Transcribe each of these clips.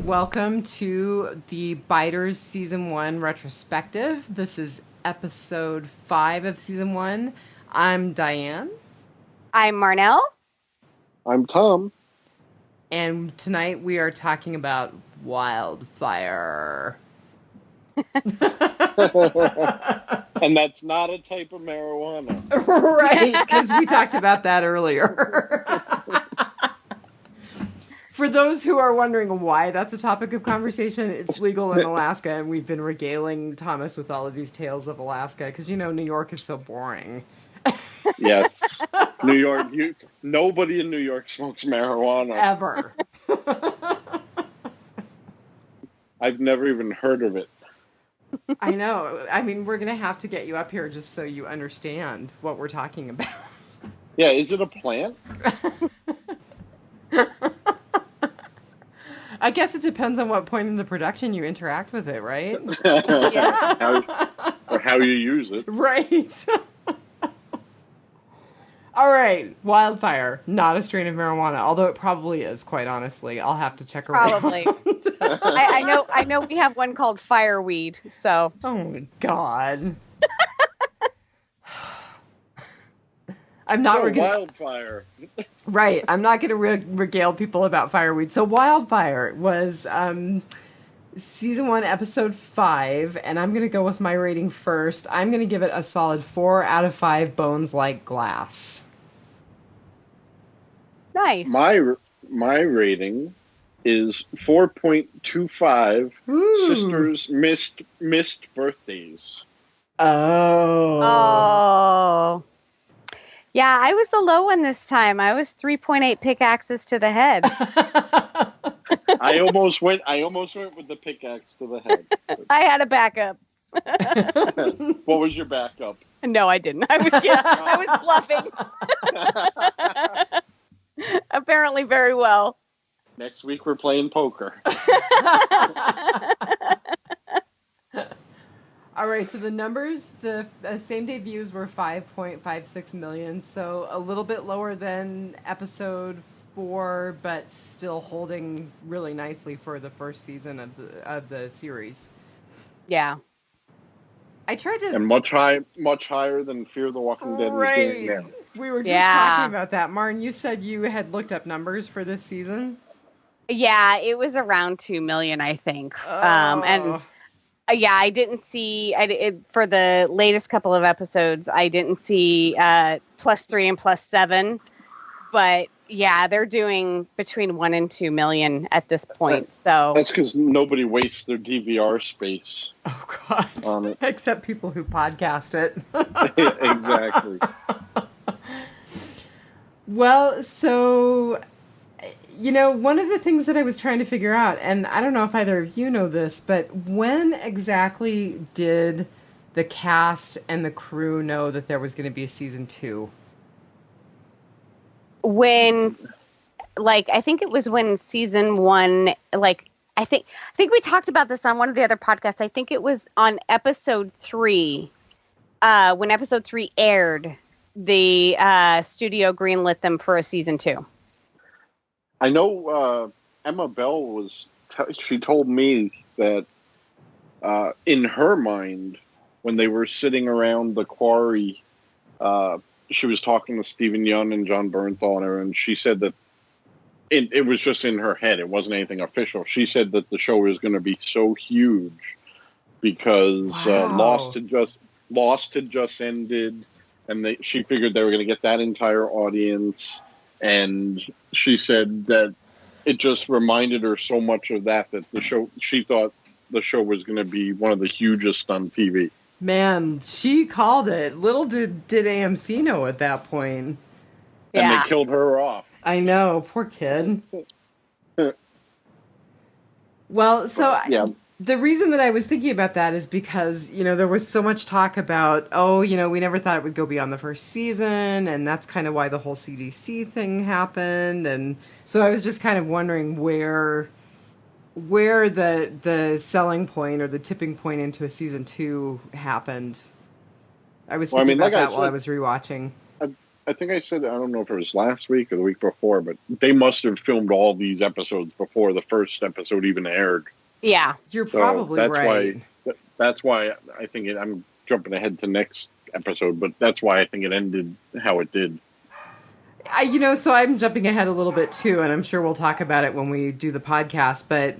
welcome to the Biters Season 1 Retrospective. This is episode 5 of Season 1. I'm Diane. I'm Marnell. I'm Tom. And tonight we are talking about Wildfire. And that's not a type of marijuana. Right, because we talked about that earlier. For those who are wondering why that's a topic of conversation, it's legal in Alaska, and we've been regaling Thomas with all of these tales of Alaska, because, you know, New York is so boring. Yes. New York, nobody in New York smokes marijuana. Ever. I've never even heard of it. I know. I mean, we're going to have to get you up here just so you understand what we're talking about. Yeah, is it a plant? I guess it depends on what point in the production you interact with it, right? Yeah. How you use it. Right. All right. Wildfire, not a strain of marijuana, although it probably is, quite honestly. I'll have to check around. Probably. I know we have one called fireweed, so. Oh, my God. I'm not Wildfire. Right. I'm not going to regale people about fireweed. So Wildfire was season 1, episode 5, and I'm going to go with my rating first. I'm going to give it a solid 4 out of 5 bones like glass. Nice. My rating is 4.25 sisters missed birthdays. Oh. Yeah, I was the low one this time. I was 3.8 pickaxes to the head. I almost went with the pickaxe to the head. I had a backup. What was your backup? No, I didn't. I was bluffing. Apparently very well. Next week we're playing poker. All right, so the numbers, the same-day views were 5.56 million, so a little bit lower than episode 4, but still holding really nicely for the first season of the series. Yeah. I tried to... And much higher than Fear the Walking Dead is doing now. We were just talking about that. Martin, you said you had looked up numbers for this season? Yeah, it was around 2 million, I think. And yeah, I didn't see for the latest couple of episodes. I didn't see +3 and +7, but yeah, they're doing between 1 and 2 million at this point. So that's because nobody wastes their DVR space. Oh God! Except people who podcast it. Exactly. Well, so. You know, one of the things that I was trying to figure out, and I don't know if either of you know this, but when exactly did the cast and the crew know that there was going to be a season 2? When, I think it was when season 1, I think we talked about this on one of the other podcasts. I think it was on episode 3, when episode 3 aired, the studio greenlit them for a season 2. I know Emma Bell she told me that in her mind, when they were sitting around the quarry, she was talking to Stephen Yeun and John Bernthal, and she said that it was just in her head. It wasn't anything official. She said that the show was going to be so huge because Lost had just ended, and she figured they were going to get that entire audience. And she said that it just reminded her so much of that the show, she thought the show was going to be one of the hugest on TV. Man, she called it. Little did AMC know at that point. And they killed her off. I know, poor kid. Well, so yeah. The reason that I was thinking about that is because, you know, there was so much talk about, we never thought it would go beyond the first season, and that's kind of why the whole CDC thing happened. And so I was just kind of wondering where the selling point or the tipping point into a season 2 happened. I was thinking about that while I was rewatching. I think I said, I don't know if it was last week or the week before, but they must have filmed all these episodes before the first episode even aired. Yeah. You're probably right. That's why I think I'm jumping ahead to next episode, but that's why I think it ended how it did. So I'm jumping ahead a little bit too, and I'm sure we'll talk about it when we do the podcast, but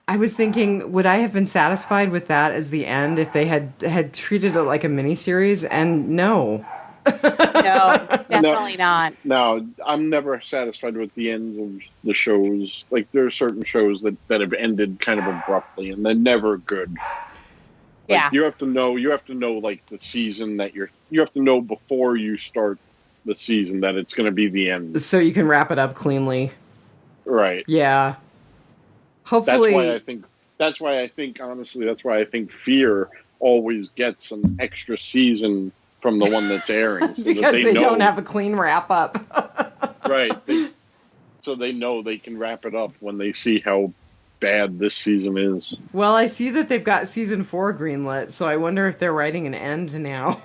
I was thinking, would I have been satisfied with that as the end if they had treated it like a miniseries? And no. No, definitely not. No, I'm never satisfied with the ends of the shows. Like, there are certain shows that have ended kind of abruptly, and they're never good. Yeah. You have to know, like, the season that you have to know before you start the season that it's going to be the end. So you can wrap it up cleanly. Right. Yeah. Hopefully. That's why I think Fear always gets an extra season from the one that's airing. So because they don't have a clean wrap up. Right. So they know they can wrap it up when they see how bad this season is. Well, I see that they've got season 4 greenlit, so I wonder if they're writing an end now.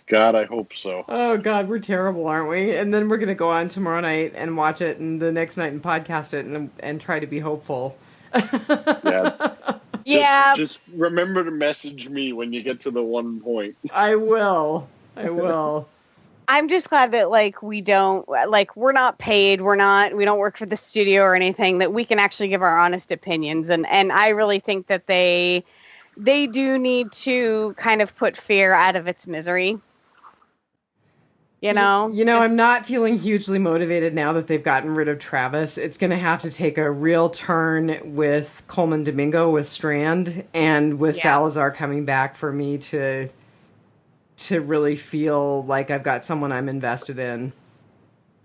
God, I hope so. Oh, God, we're terrible, aren't we? And then we're going to go on tomorrow night and watch it, and the next night and podcast it and try to be hopeful. Yeah. Yeah. Just remember to message me when you get to the one point. I will. I'm just glad that, like, we're not paid. We don't work for the studio or anything, that we can actually give our honest opinions. And I really think that they do need to kind of put Fear out of its misery. I'm not feeling hugely motivated now that they've gotten rid of Travis. It's going to have to take a real turn with Coleman Domingo with Strand and with Salazar coming back for me to really feel like I've got someone I'm invested in.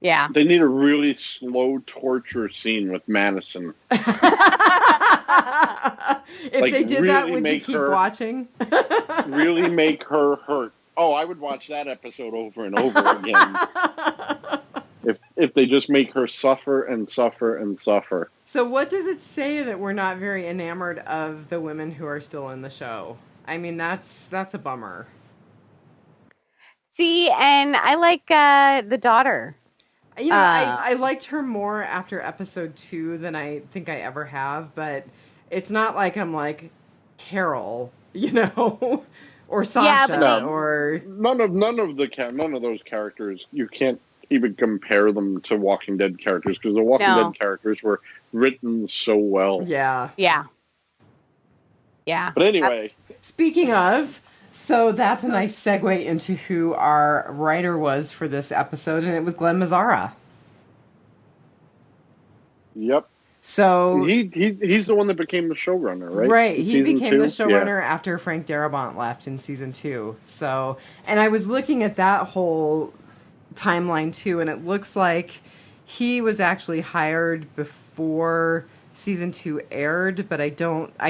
Yeah. They need a really slow torture scene with Madison. If they did really that, would you keep watching? Really make her hurt. Oh, I would watch that episode over and over again. If they just make her suffer and suffer and suffer. So what does it say that we're not very enamored of the women who are still in the show? I mean, that's a bummer. See, and I like the daughter. I liked her more after episode 2 than I think I ever have, but it's not like I'm like Carol, or Sasha, or none of those characters. You can't even compare them to Walking Dead characters because the Walking Dead characters were written so well. Yeah. But anyway, speaking of. So that's a nice segue into who our writer was for this episode, and it was Glen Mazzara. Yep. So he's the one that became the showrunner, right? Right. He became the showrunner after Frank Darabont left in season 2. So, and I was looking at that whole timeline too, and it looks like he was actually hired before season 2 aired, but I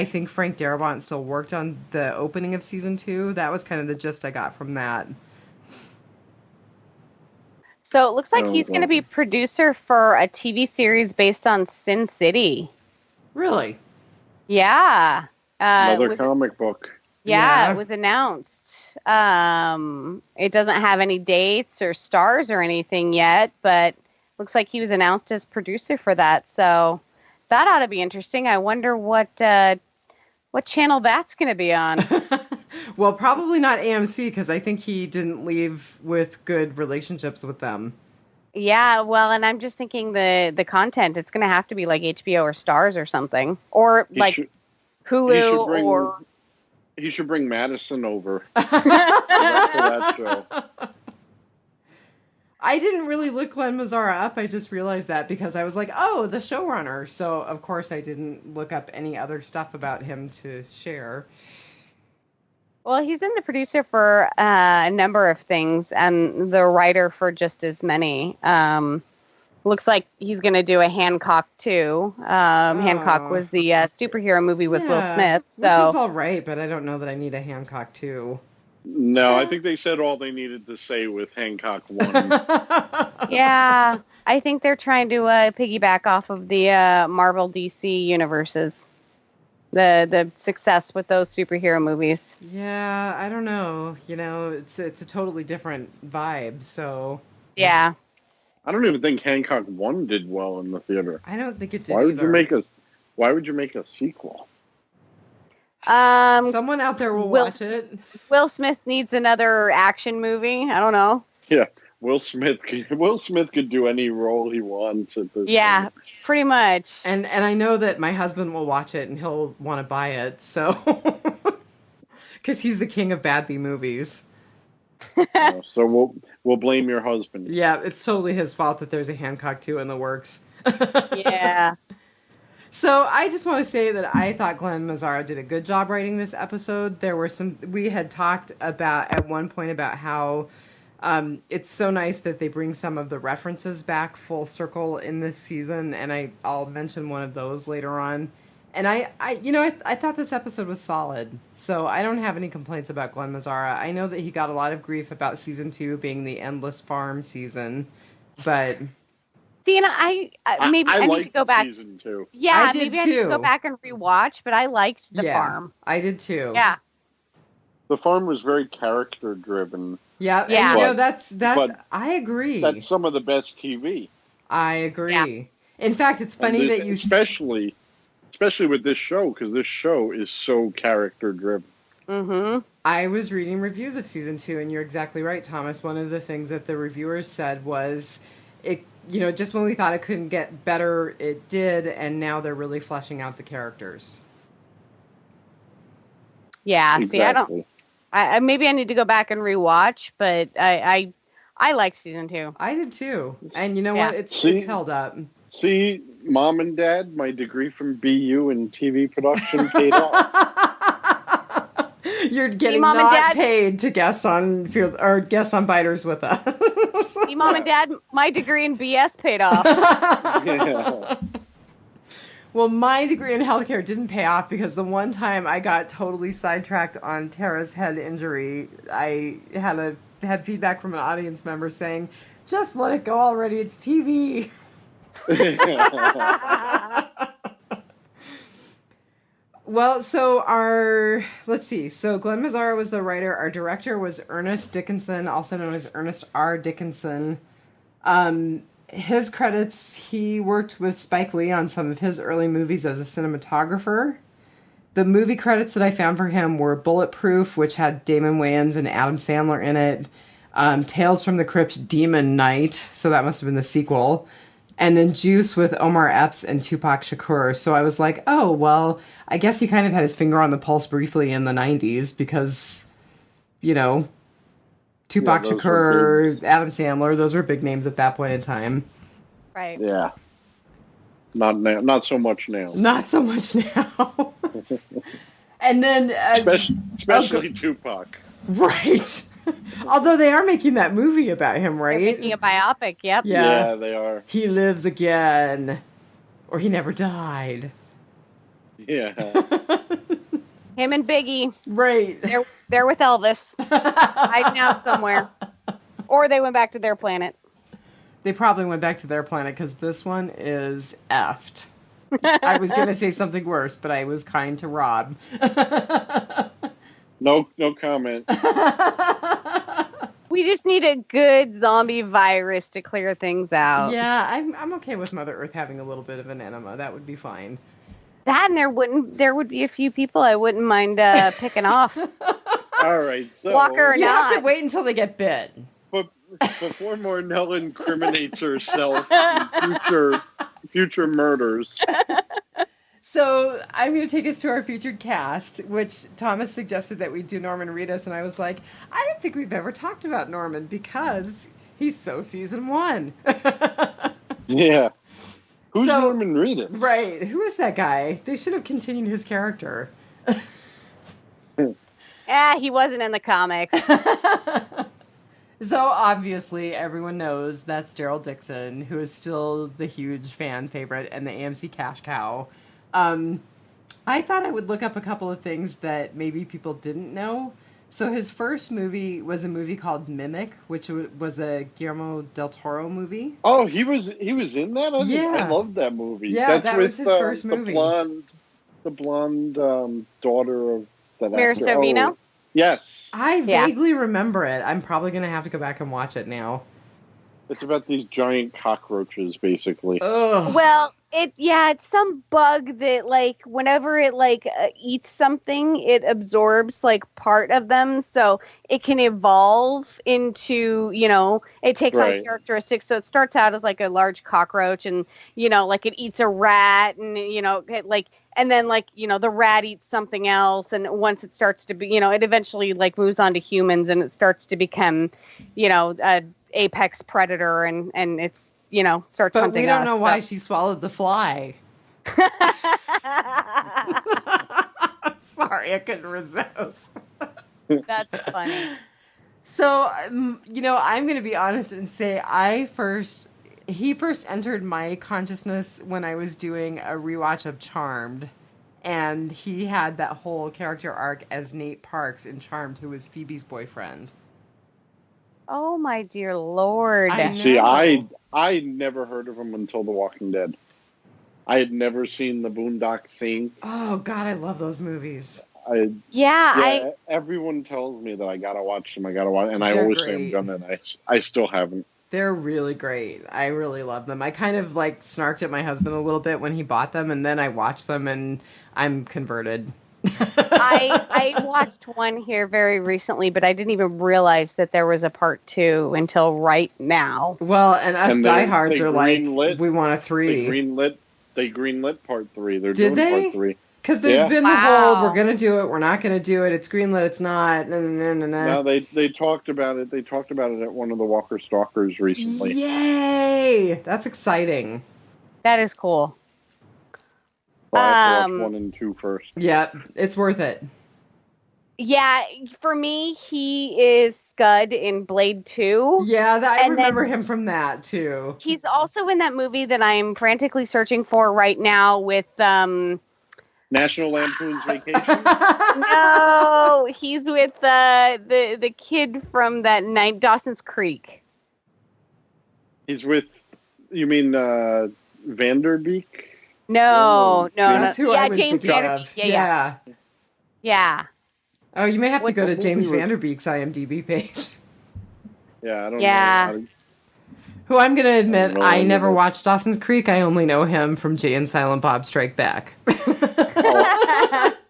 think Frank Darabont still worked on the opening of season 2. That was kind of the gist I got from that. So it looks like he's going to be producer for a TV series based on Sin City. Really? Yeah. Another comic book. Yeah, it was announced. It doesn't have any dates or stars or anything yet, but looks like he was announced as producer for that. So that ought to be interesting. I wonder what channel that's going to be on. Well, probably not AMC, because I think he didn't leave with good relationships with them. Yeah, well, and I'm just thinking the content, it's going to have to be like HBO or Stars or something. Or Hulu He should bring Madison over for that show. I didn't really look Glen Mazzara up. I just realized that because I was like, oh, the showrunner. So, of course, I didn't look up any other stuff about him to share. Well, he's in the producer for a number of things and the writer for just as many. Looks like he's going to do a Hancock too. Hancock was the superhero movie with Will Smith. So. Which was all right, but I don't know that I need a Hancock 2. No, I think they said all they needed to say with Hancock 1. Yeah, I think they're trying to piggyback off of the Marvel DC universes. the success with those superhero movies. Yeah, I don't know. It's a totally different vibe. So yeah, I don't even think Hancock 1 did well in the theater. I don't think it did Why would either. Why would you make a sequel? Someone out there will watch it. Will Smith needs another action movie. I don't know. Yeah, Will Smith could do any role he wants at this point. Pretty much. And I know that my husband will watch it and he'll want to buy it. So because he's the king of bad B movies. So we'll blame your husband. Yeah, it's totally his fault that there's a Hancock 2 in the works. Yeah. So I just want to say that I thought Glen Mazzara did a good job writing this episode. We had talked about at one point about how it's so nice that they bring some of the references back full circle in this season, and I'll mention one of those later on. And I thought this episode was solid, so I don't have any complaints about Glen Mazzara. I know that he got a lot of grief about season 2 being the endless farm season, but Dina, I need to go back. Season 2. Yeah, I did maybe I need to go back and rewatch, but I liked the farm. I did too. Yeah. The farm was very character driven. Yeah, and I agree. That's some of the best TV. I agree. Yeah. In fact, it's funny that you especially with this show, because this show is so character driven. Mm-hmm. I was reading reviews of season 2, and you're exactly right, Thomas. One of the things that the reviewers said was, just when we thought it couldn't get better, it did, and now they're really fleshing out the characters. Yeah, exactly. See, I maybe I need to go back and rewatch, but I liked season 2. I did too, and you know what? It's held up. See, Mom and Dad, my degree from BU in TV production paid off. You're getting not paid to guest on Biters with us. See, Mom and Dad, my degree in BS paid off. Yeah. Well, my degree in healthcare didn't pay off because the one time I got totally sidetracked on Tara's head injury, I had feedback from an audience member saying, "Just let it go already. It's TV." Well, so let's see. So Glen Mazzara was the writer. Our director was Ernest Dickinson, also known as Ernest R. Dickinson. His credits, he worked with Spike Lee on some of his early movies as a cinematographer. The movie credits that I found for him were Bulletproof, which had Damon Wayans and Adam Sandler in it. Tales from the Crypt, Demon Knight, so that must have been the sequel. And then Juice with Omar Epps and Tupac Shakur. So I was like, oh, well, I guess he kind of had his finger on the pulse briefly in the 90s because, Tupac Shakur, Adam Sandler, those were big names at that point in time. Right. Yeah. Not so much now. Not so much now. And then... especially Tupac. Right. Although they are making that movie about him, right? They're making a biopic, yep. Yeah, they are. He lives again. Or he never died. Yeah. Him and Biggie. Right. They're with Elvis. Hiding out somewhere. Or they went back to their planet. They probably went back to their planet because this one is effed. I was going to say something worse, but I was kind to Rob. No comment. We just need a good zombie virus to clear things out. Yeah, I'm okay with Mother Earth having a little bit of an enema. That would be fine. That and there would be a few people I wouldn't mind picking off. All right, so Walker or you not. have to wait until they get bit. But before Mornell incriminates herself in future murders. So I'm going to take us to our featured cast, which Thomas suggested that we do Norman Reedus, and I was like, I don't think we've ever talked about Norman because he's so season 1. Yeah. Who's Norman Reedus? Right. Who is that guy? They should have continued his character. He wasn't in the comics. So obviously everyone knows that's Gerald Dixon, who is still the huge fan favorite and the AMC cash cow. I thought I would look up a couple of things that maybe people didn't know. So his first movie was a movie called Mimic, which was a Guillermo del Toro movie. Oh, he was in that? I loved that movie. Yeah, that was his first movie. The the blonde daughter of that Mira actor? Sorvino? Oh, yes. I vaguely remember it. I'm probably going to have to go back and watch it now. It's about these giant cockroaches, basically. Ugh. Well, it's some bug that, like, whenever it, like, eats something, it absorbs, like, part of them, so it can evolve into, it takes on characteristics. So it starts out as, like, a large cockroach, and, like, it eats a rat, and, and then, like, the rat eats something else, and once it starts to be, it eventually, like, moves on to humans, and it starts to become, a apex predator, and it's, starts but hunting us. We don't know why she swallowed the fly. Sorry, I couldn't resist. That's funny. So, I'm going to be honest and say he first entered my consciousness when I was doing a rewatch of Charmed. And he had that whole character arc as Nate Parks in Charmed, who was Phoebe's boyfriend. Oh, my dear Lord. See, I never heard of him until The Walking Dead. I had never seen The Boondock Saints. Oh, God, I love those movies. Everyone tells me that I gotta watch them. And I always say I'm gonna, and I still haven't. They're really great. I really love them. I kind of like snarked at my husband a little bit when he bought them, and then I watched them, and I'm converted. I watched one here very recently, but I didn't even realize that there was a part 2 until right now. Well, and us diehards are like, we want a 3. They greenlit part 3. They're doing part 3. Because there's been the whole, we're going to do it, we're not going to do it, it's greenlit, it's not, No, they talked about it. They talked about it at one of the Walker Stalkers recently. Yay! That's exciting. That is cool. Well, I have to watch 1 and 2 first. Yeah, it's worth it. Yeah, for me, he is Scud in Blade 2. Yeah, I remember him from that, too. He's also in that movie that I'm frantically searching for right now with... National Lampoon's Vacation? No, he's with the kid from that night, Dawson's Creek. He's with, you mean Vanderbeek? No. That's who I was James thinking Vanderbeek. of. Yeah. Oh, you may have to go to James Vanderbeek's IMDb page. Yeah, I don't know. Who I'm going to admit, I never watched Dawson's Creek. I only know him from Jay and Silent Bob Strike Back.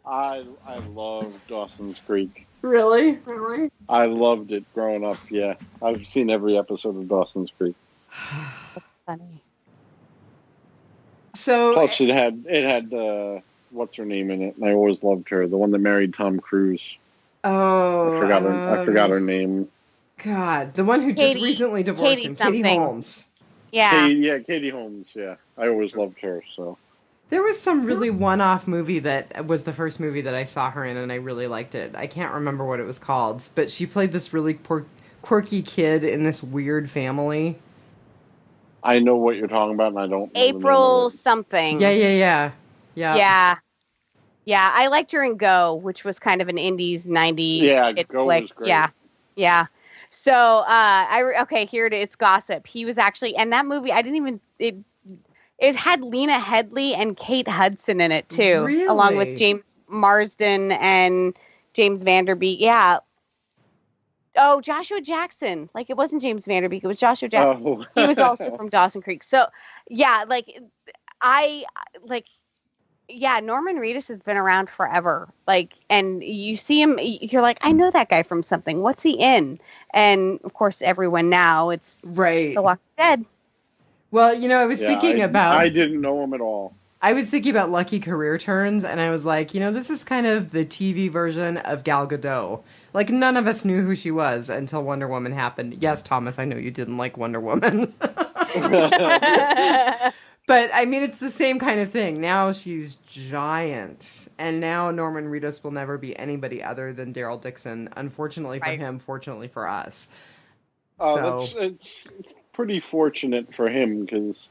I love Dawson's Creek. Really? I loved it growing up, yeah. I've seen every episode of Dawson's Creek. That's funny. So, plus, it had what's her name in it, and I always loved her. The one that married Tom Cruise. Oh, I forgot her name. God, the one who just recently divorced him, Katie Holmes. Yeah. Katie Holmes. Yeah, I always loved her. So there was some really one-off movie that was the first movie that I saw her in, and I really liked it. I can't remember what it was called, but she played this really quirky kid in this weird family. I know what you're talking about, and I don't know April something. Yeah. Yeah, I liked her in Go, which was kind of an 90s kid Go flick. was great. Yeah. So, here it is. It's gossip. He was actually, and that movie, it had Lena Headey and Kate Hudson in it too, really? Along with James Marsden and James Vanderbeek. Yeah. Oh, Joshua Jackson. Like, it wasn't James Vanderbeek. It was Joshua Jackson. Oh. He was also from Dawson Creek. So, yeah, Norman Reedus has been around forever. Like, and you see him, you're like, I know that guy from something. What's he in? And, of course, everyone now, it's The Walking Dead. Well, I was thinking about... I didn't know him at all. I was thinking about Lucky Career Turns, and I was like, this is kind of the TV version of Gal Gadot. Like, none of us knew who she was until Wonder Woman happened. Yes, Thomas, I know you didn't like Wonder Woman. But, I mean, it's the same kind of thing. Now she's giant. And now Norman Reedus will never be anybody other than Gerald Dixon. Unfortunately for him, fortunately for us. It's pretty fortunate for him, because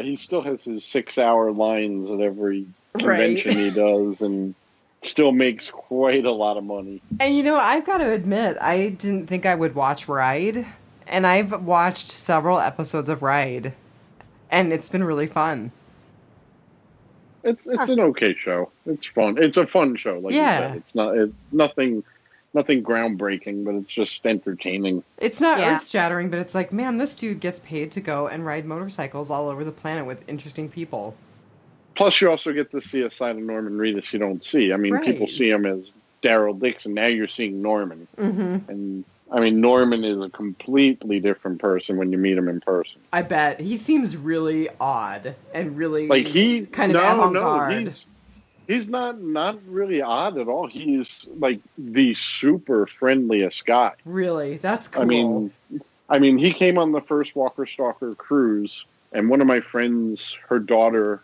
he still has his 6-hour lines at every convention he does, and still makes quite a lot of money. And, I've got to admit, I didn't think I would watch Ride. And I've watched several episodes of Ride. And it's been really fun. It's an okay show. It's fun. It's a fun show, like you said. It's nothing groundbreaking, but it's just entertaining. It's not earth-shattering, but it's like, man, this dude gets paid to go and ride motorcycles all over the planet with interesting people. Plus, you also get to see a side of Norman Reedus you don't see. I mean, people see him as Gerald Dixon. Now you're seeing Norman. Mm-hmm. And, I mean, Norman is a completely different person when you meet him in person. I bet. He seems really odd and really like kind of avant-garde. No, he's not really odd at all. He's like the super friendliest guy. Really? That's cool. I mean, he came on the first Walker Stalker cruise, and one of my friends, her daughter,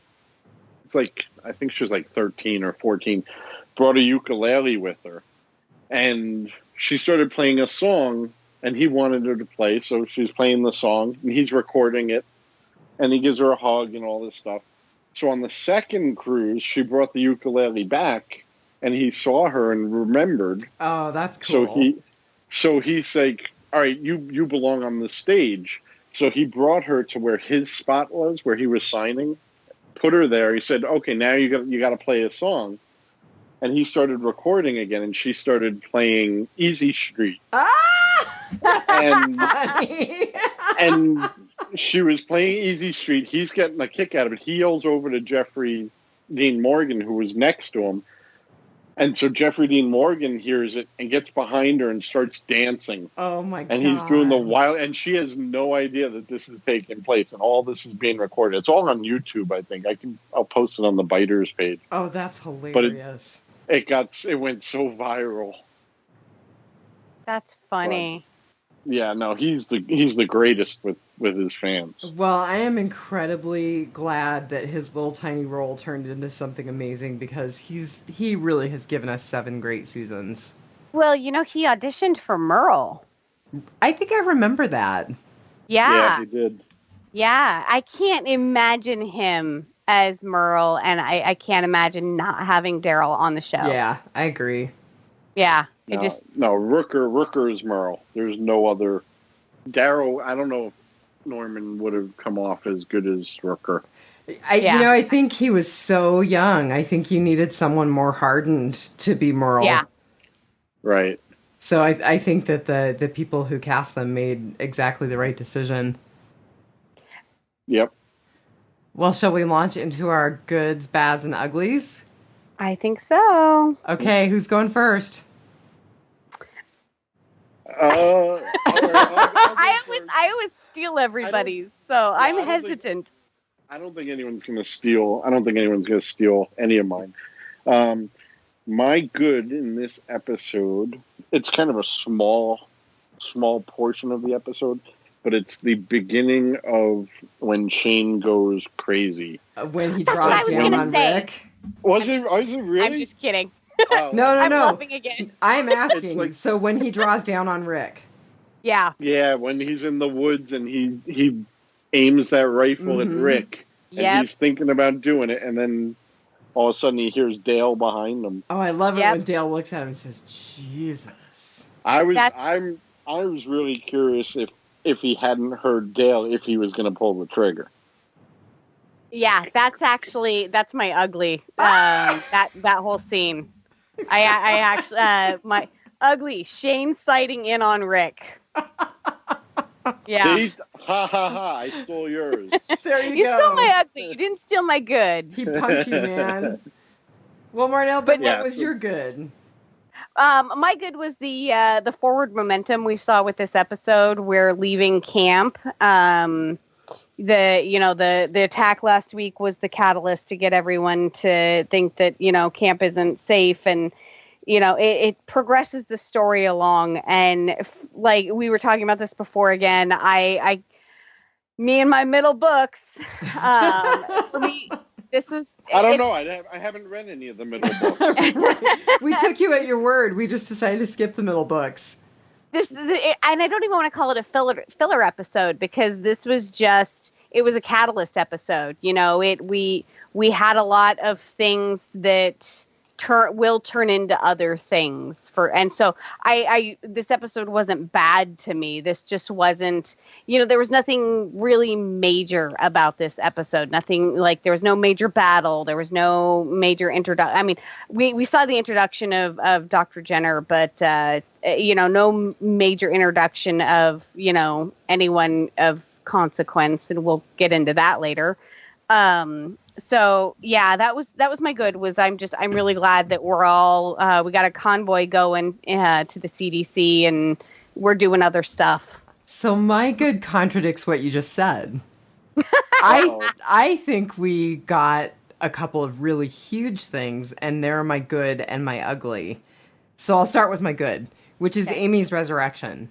I think she was like 13 or 14, brought a ukulele with her. And she started playing a song, and he wanted her to play, so she's playing the song, and he's recording it, and he gives her a hug and all this stuff. So on the second cruise, she brought the ukulele back, and he saw her and remembered. Oh, that's cool. So he's like, all right, you belong on the stage. So he brought her to where his spot was, where he was signing, put her there. He said, okay, now you got to play a song. And he started recording again, and she started playing Easy Street. And she was playing Easy Street. He's getting a kick out of it. He yells over to Jeffrey Dean Morgan, who was next to him. And so Jeffrey Dean Morgan hears it and gets behind her and starts dancing. Oh, my God. And he's doing the wild... And she has no idea that this is taking place, and all this is being recorded. It's all on YouTube, I think. I'll post it on the Biters page. Oh, that's hilarious. But it went so viral. That's funny. But, yeah, no, he's the greatest with his fans. Well, I am incredibly glad that his little tiny role turned into something amazing, because he really has given us 7 great seasons. Well, he auditioned for Merle. I think I remember that. Yeah, he did. Yeah, I can't imagine him as Merle, and I can't imagine not having Daryl on the show. Yeah, I agree. Yeah, Rooker is Merle. There's no other. Daryl, I don't know if Norman would have come off as good as Rooker. I think he was so young. I think you needed someone more hardened to be Merle. Yeah. Right. So I think that the people who cast them made exactly the right decision. Yep. Well, shall we launch into our goods, bads, and uglies? I think so. Okay, who's going first? I always steal everybody's, so I'm hesitant. I don't think anyone's going to steal. I don't think anyone's going to steal any of mine. My good in this episode, it's kind of a small portion of the episode, but it's the beginning of when Shane goes crazy. When he draws down on Rick. Was it really? I'm just kidding. Oh. No. I'm laughing again. I'm asking. So when he draws down on Rick. Yeah. Yeah, when he's in the woods and he aims that rifle at Rick, and he's thinking about doing it, and then all of a sudden he hears Dale behind him. Oh, I love it when Dale looks at him and says, "Jesus." I was really curious if he hadn't heard Dale, if he was going to pull the trigger. Yeah, that's my ugly. That whole scene. I actually my ugly Shane sighting in on Rick. Yeah. See? Ha ha ha! I stole yours. There you go. You stole my ugly. You didn't steal my good. He punked you, man. Well, Marnell, but what was your good? My good was the forward momentum we saw with this episode. We're leaving camp. The attack last week was the catalyst to get everyone to think that, camp isn't safe, and, it progresses the story along. And like we were talking about this before again, me and my middle books, for me, this was... I don't know. I haven't read any of the middle books. We took you at your word. We just decided to skip the middle books. And I don't even want to call it a filler episode, because this was it was a catalyst episode. We had a lot of things that will turn into other things and so I this episode wasn't bad to me. This just wasn't, there was nothing really major about this episode. Nothing like, there was no major battle. There was no major introduction. I mean, we saw the introduction of Dr. Jenner, but no major introduction of, anyone of consequence, and we'll get into that later. So yeah, that was my good. I'm really glad that we're all we got a convoy going to the CDC, and we're doing other stuff. So my good contradicts what you just said. I think we got a couple of really huge things, and they're my good and my ugly. So I'll start with my good, which is Amy's resurrection.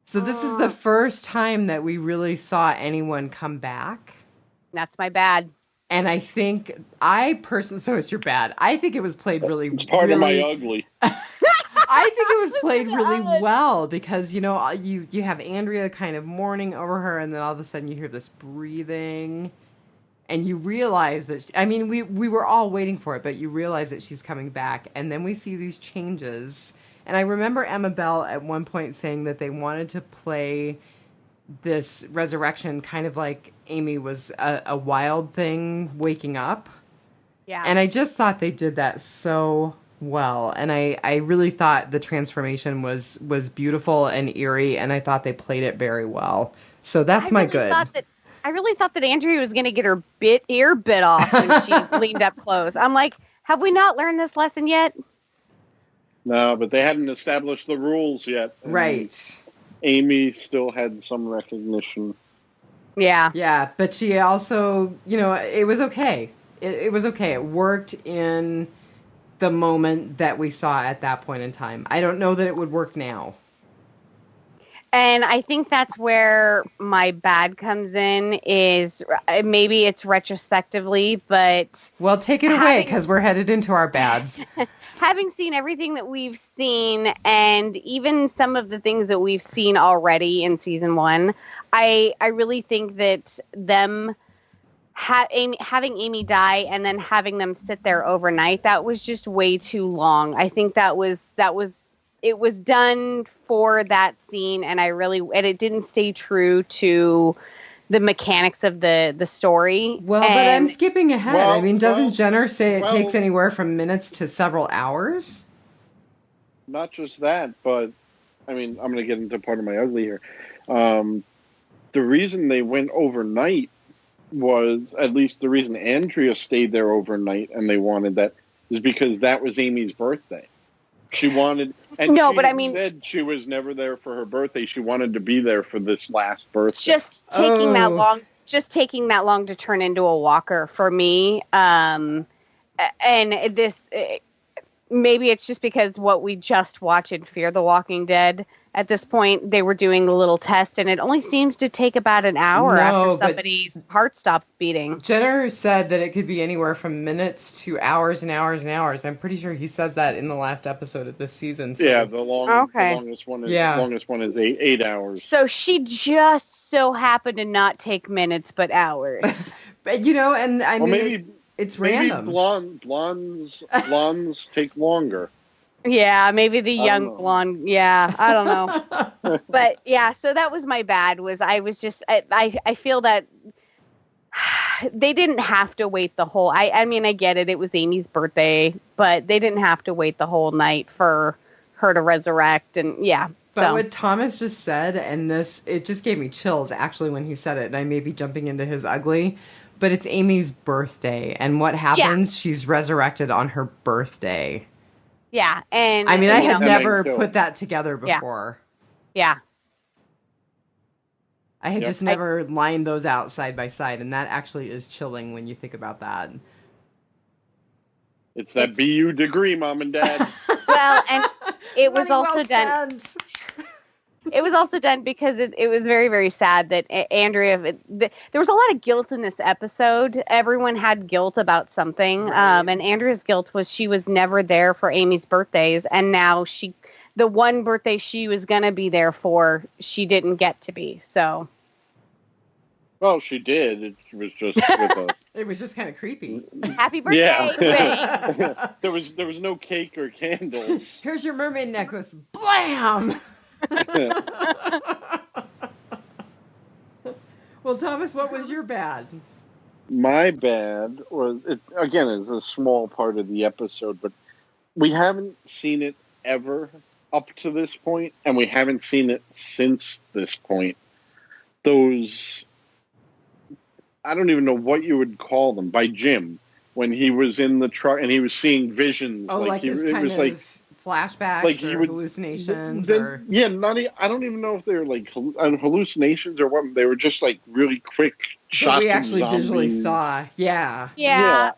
So this is the first time that we really saw anyone come back. That's my bad. And I think so it's your bad. I think it was played really, it's part of my ugly. I think it was played really well because, you have Andrea kind of mourning over her, and then all of a sudden you hear this breathing, and you realize that, we were all waiting for it, but you realize that she's coming back, and then we see these changes. And I remember Emma Bell at one point saying that they wanted to play this resurrection kind of like Amy was a wild thing waking up. Yeah. And I just thought they did that so well. And I really thought the transformation was beautiful and eerie, and I thought they played it very well. So that's my good. I really thought that Andrea was going to get her ear bit off when she leaned up close. I'm like, have we not learned this lesson yet? No, but they hadn't established the rules yet. Right. Amy still had some recognition. Yeah. Yeah, but she also, it was okay. It was okay. It worked in the moment that we saw at that point in time. I don't know that it would work now. And I think that's where my bad comes in, is maybe it's retrospectively, but... Well, take it away, because we're headed into our bads. Having seen everything that we've seen, and even some of the things that we've seen already in season 1, I really think that them having Amy die and then having them sit there overnight, that was just way too long. I think it was done for that scene, and it didn't stay true to the mechanics of the story. Well, but I'm skipping ahead. Doesn't Jenner say it takes anywhere from minutes to several hours? Not just that, but I'm going to get into part of my ugly here. The reason they went overnight was, at least the reason Andrea stayed there overnight and they wanted that, is because that was Amy's birthday. She wanted, and said she was never there for her birthday. She wanted to be there for this last birthday. Just taking that long to turn into a walker for me. And this, maybe it's just because what we just watched in Fear the Walking Dead. At this point, they were doing a little test, and it only seems to take about an hour after somebody's heart stops beating. Jenner said that it could be anywhere from minutes to hours and hours and hours. I'm pretty sure he says that in the last episode of this season. So. Yeah, the longest one is 8 hours. So she just so happened to not take minutes, but hours. But maybe it's random. Maybe blondes take longer. Yeah, maybe the young blonde. Yeah, I don't know. But yeah, so that was my bad. I feel that they didn't have to wait the whole. I get it. It was Amy's birthday, but they didn't have to wait the whole night for her to resurrect. And yeah. But what Thomas just said, and it just gave me chills actually when he said it. And I may be jumping into his ugly, but it's Amy's birthday, and what happens? Yeah. She's resurrected on her birthday. Yeah, and I had never put that together before. Yeah. I had just never lined those out side by side, and that actually is chilling when you think about that. It's that BU degree, Mom and Dad. Well, and it was also done. It was also done because it was very, very sad that Andrea. There was a lot of guilt in this episode. Everyone had guilt about something, right. And Andrea's guilt was she was never there for Amy's birthdays, and now the one birthday she was gonna be there for, she didn't get to be. So, Well, she did. It was just with a. It was just kind of creepy. Happy birthday! Yeah. there was no cake or candles. Here's your mermaid necklace. Blam! Well, Thomas, what was your bad? My bad was, again, it's a small part of the episode, but we haven't seen it ever up to this point, and we haven't seen it since this point. Those, I don't even know what you would call them, by Jim, when he was in the truck and he was seeing visions. Oh, like his kind of flashbacks like or hallucinations? Yeah, I don't even know if they were like hallucinations or what. They were just like really quick shots we actually of zombies. Visually saw. Yeah.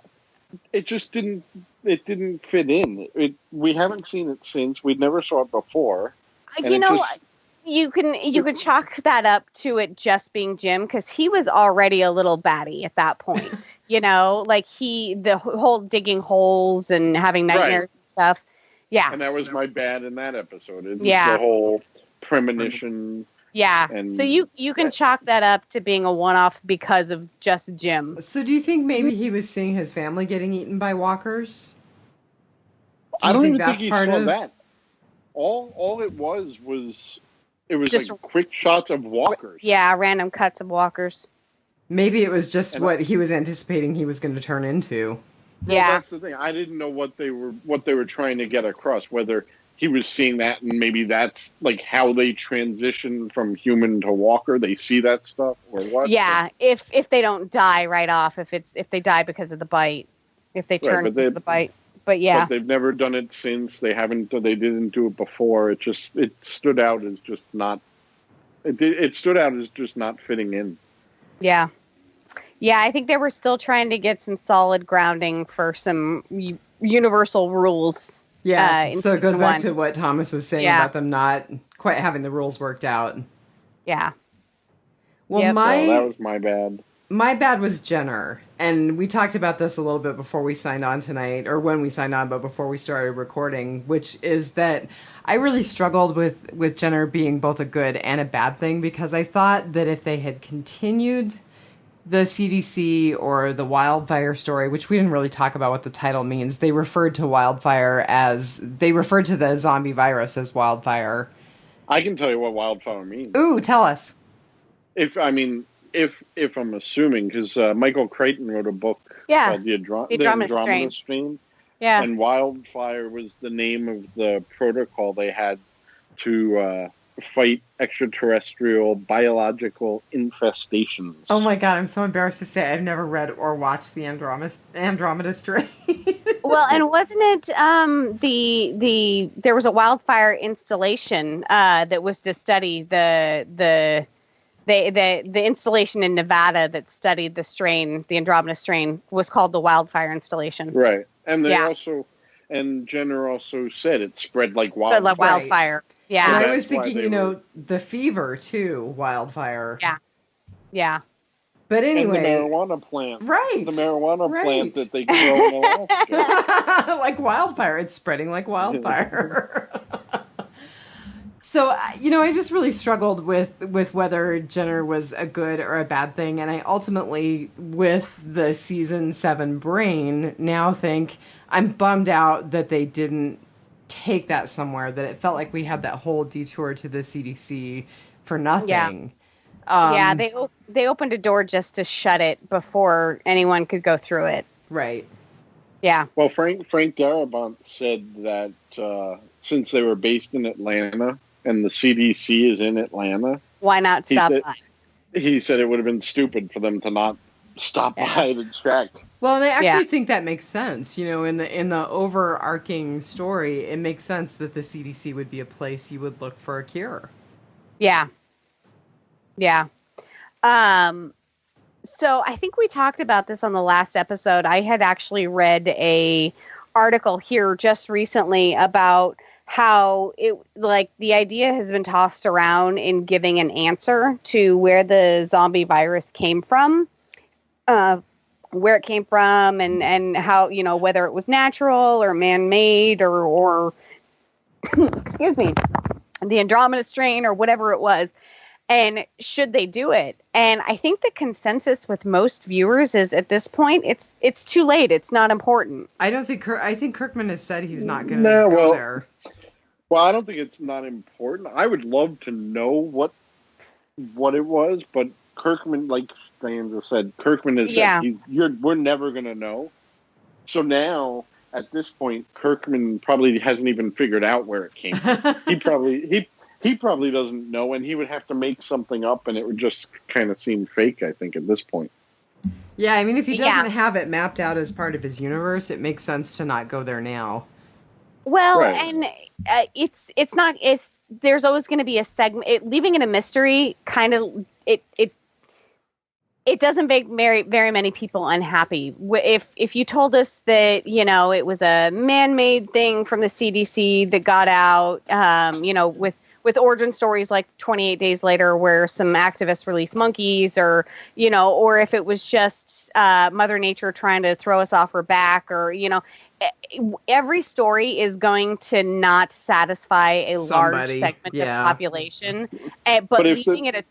It just didn't fit in. We haven't seen it since. We never saw it before. You can chalk that up to it just being Jim, because he was already a little batty at that point. Like the whole digging holes and having nightmares and stuff. Yeah. And that was my bad in that episode. The whole premonition. Yeah. And so you can chalk that up to being a one-off because of just Jim. So do you think maybe he was seeing his family getting eaten by walkers? I don't even think he saw that. All it was just like quick shots of walkers. Yeah, random cuts of walkers. Maybe it was just what he was anticipating he was going to turn into. Well, that's the thing. I didn't know what they were trying to get across. Whether he was seeing that, and maybe that's like how they transition from human to walker. They see that stuff, or what? Yeah, if they don't die right off, if they die because of the bite, if they turn because of the bite. But yeah, but they've never done it since. They didn't do it before. It stood out as just not. It stood out as just not fitting in. Yeah. Yeah, I think they were still trying to get some solid grounding for some universal rules. Yeah, so it goes back to what Thomas was saying about them not quite having the rules worked out. Yeah. Well, that was my bad. My bad was Jenner, and we talked about this a little bit before we signed on tonight, or when we signed on, but before we started recording, which is that I really struggled with Jenner being both a good and a bad thing, because I thought that if they had continued the CDC or the Wildfire story, which we didn't really talk about what the title means. They referred to the zombie virus as Wildfire. I can tell you what Wildfire means. Ooh, tell us. If I'm assuming, because Michael Crichton wrote a book called The Andromeda Strain. Yeah. And Wildfire was the name of the protocol they had to fight extraterrestrial biological infestations. Oh my god, I'm so embarrassed to say I've never read or watched the Andromeda Strain. Well, and wasn't it there was a Wildfire installation that was to study the installation in Nevada that studied the strain, the Andromeda strain, was called the Wildfire installation. Right. And Jenner also said it spread like wildfire. Like wildfire. Right. Yeah. And I was thinking, the fever too, Wildfire. Yeah. Yeah. But anyway. And the marijuana plant. Right. The marijuana plant that they grow in Alaska. Like wildfire. It's spreading like wildfire. So, I just really struggled with whether Jenner was a good or a bad thing. And I ultimately, with the season 7 brain, now think I'm bummed out that they didn't take that somewhere, that it felt like we had that whole detour to the CDC for nothing. Yeah, they opened a door just to shut it before anyone could go through it. Right. Yeah. Well, Frank Darabont said that since they were based in Atlanta and the CDC is in Atlanta, why not stop by? He said it would have been stupid for them to not stop by to check. Well, and I actually think that makes sense. In the overarching story, it makes sense that the CDC would be a place you would look for a cure. Yeah. Yeah. So I think we talked about this on the last episode. I had actually read a article here just recently about how the idea has been tossed around in giving an answer to where the zombie virus came from, where it came from, and how, whether it was natural or man-made or excuse me, the Andromeda strain or whatever it was. And should they do it? And I think the consensus with most viewers is at this point, it's too late. It's not important. I think Kirkman has said he's not going to go there. Well, I don't think it's not important. I would love to know what it was, but Kirkman, like Diane just said, Kirkman has said we're never going to know. So now, at this point, Kirkman probably hasn't even figured out where it came from. He probably doesn't know, and he would have to make something up, and it would just kind of seem fake, I think, at this point. Yeah, I mean, if he doesn't have it mapped out as part of his universe, it makes sense to not go there now. Well, and there's always going to be a segment. Leaving it a mystery kind of it doesn't make very many people unhappy. If you told us that, it was a man-made thing from the CDC that got out, with origin stories like 28 Days Later, where some activists released monkeys, or if it was just Mother Nature trying to throw us off her back, or, every story is going to not satisfy a large segment of the population. But leaving it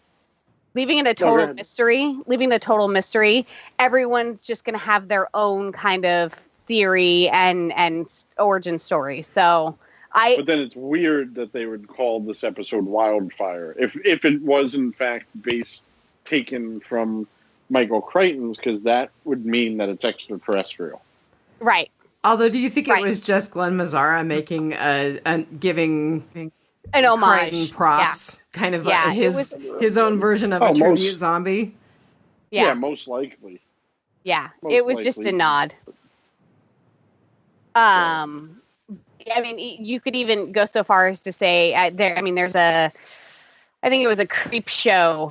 a total mystery, everyone's just going to have their own kind of theory and origin story. So but then it's weird that they would call this episode Wildfire if it was in fact taken from Michael Crichton's, because that would mean that it's extraterrestrial. Right. Although, do you think it was just Glen Mazzara making giving an homage, Crichton props, kind of like his own version of a tribute zombie? Yeah, most likely. Yeah, it was just a nod. I mean, you could even go so far as to say there's I think it was a creep show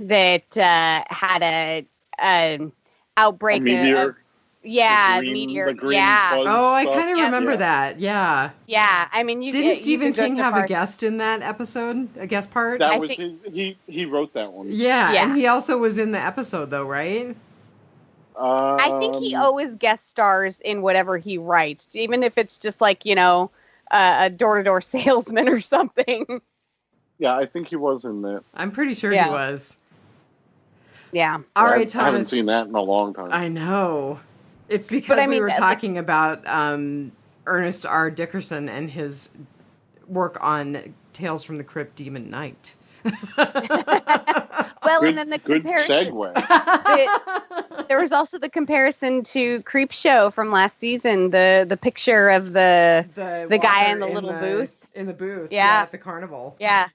that had an outbreak of meteor. Oh, I kind of remember that. Yeah. Yeah. I mean, didn't Stephen King have a guest in that episode? A guest part? That was he wrote that one. Yeah, and he also was in the episode, though, right? I think he always guest stars in whatever he writes, even if it's just like, a door-to-door salesman or something. Yeah, I think he was in that. I'm pretty sure he was. Yeah. All right, Thomas. I haven't seen that in a long time. I know. It's because we were talking about Ernest R. Dickerson and his work on Tales from the Crypt, Demon Knight. And then the comparison. Good segue. There was also the comparison to Creep Show from last season. The picture of the guy in the little booth. In the booth. Yeah. At the carnival. Yeah.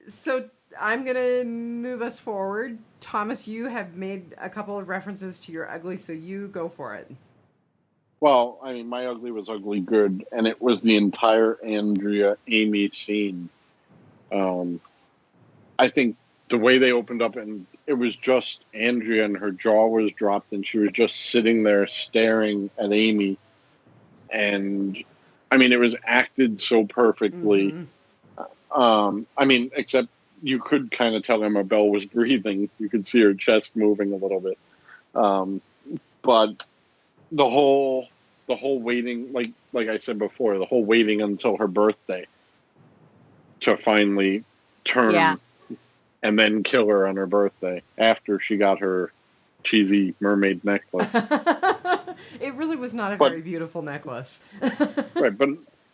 So I'm going to move us forward. Thomas, you have made a couple of references to your ugly, so you go for it. Well, I mean, my ugly was ugly good, and it was the entire Andrea-Amy scene. I think the way they opened up, and it was just Andrea, and her jaw was dropped, and she was just sitting there staring at Amy. And, I mean, it was acted so perfectly. Mm-hmm. I mean, except you could kind of tell Emma Bell was breathing. You could see her chest moving a little bit. But the whole waiting, like I said before, the whole waiting until her birthday to finally turn and then kill her on her birthday after she got her cheesy mermaid necklace. It really was not a very beautiful necklace. Right,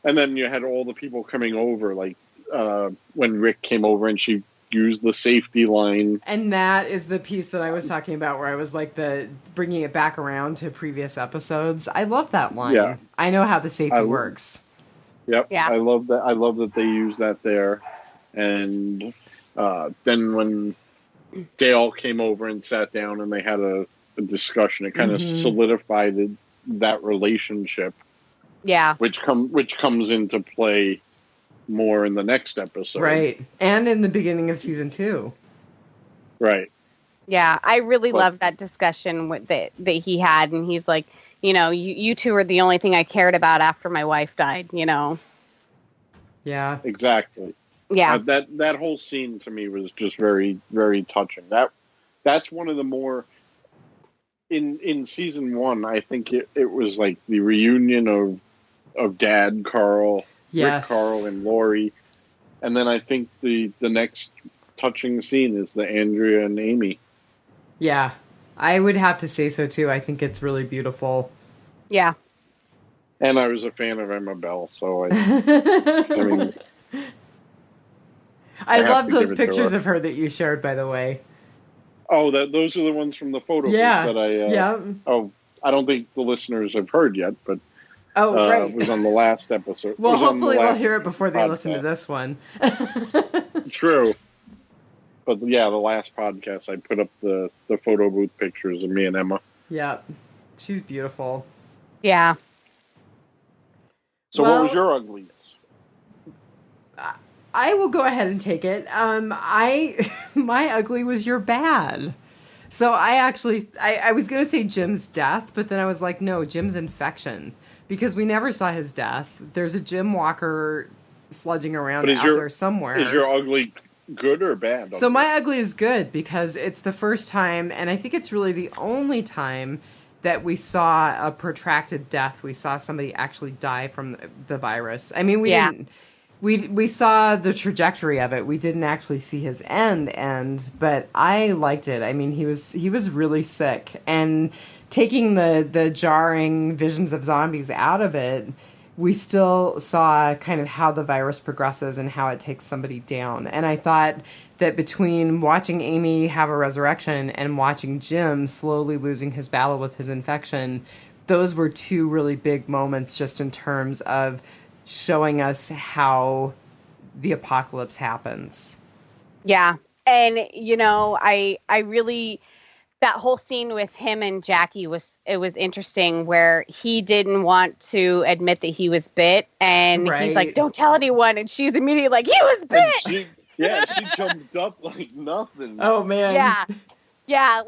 and then you had all the people coming over, like when Rick came over and she used the safety line. And that is the piece that I was talking about, where I was like bringing it back around to previous episodes. I love that line. Yeah. I know how the safety works. Yep. Yeah. I love that. I love that they use that there. And then when Dale came over and sat down and they had a discussion, it kind of solidified that relationship. Yeah. Which comes into play more in the next episode. Right. And in the beginning of season 2. Right. Yeah, I really love that discussion that he had, and he's like, you two are the only thing I cared about after my wife died, Yeah. Exactly. Yeah. That whole scene to me was just very, very touching. That's one of the more in season 1, I think it was like the reunion of Dad, Carl, yes. Rick, Carl, and Lori, And then I think the next touching scene is the Andrea and Amy. Yeah, I would have to say so too. I think it's really beautiful. Yeah. And I was a fan of Emma Bell, so I mean, I love those pictures of her that you shared, by the way. Oh, those are the ones from the photo booth that I. Oh, I don't think the listeners have heard yet, but right. it was on the last episode. Well, hopefully they'll hear it before they listen to this one. True. But yeah, the last podcast, I put up the photo booth pictures of me and Emma. Yeah, she's beautiful. Yeah. So what was your uglies? I will go ahead and take it. My ugly was your bad. So I was going to say Jim's death, but then I was like, no, Jim's infection. Because we never saw his death. There's a Jim Walker sludging around out there somewhere. Is your ugly good or bad? So my ugly is good because it's the first time, and I think it's really the only time that we saw a protracted death. We saw somebody actually die from the virus. I mean, we saw the trajectory of it. We didn't actually see his end, but I liked it. I mean, he was really sick, and taking the jarring visions of zombies out of it, we still saw kind of how the virus progresses and how it takes somebody down. And I thought that between watching Amy have a resurrection and watching Jim slowly losing his battle with his infection, those were two really big moments just in terms of showing us how the apocalypse happens. Yeah. And, I really, that whole scene with him and Jackie was interesting, where he didn't want to admit that he was bit. And he's like, don't tell anyone. And she's immediately like, he was bit. She jumped up like nothing. Oh, man. Yeah. Yeah,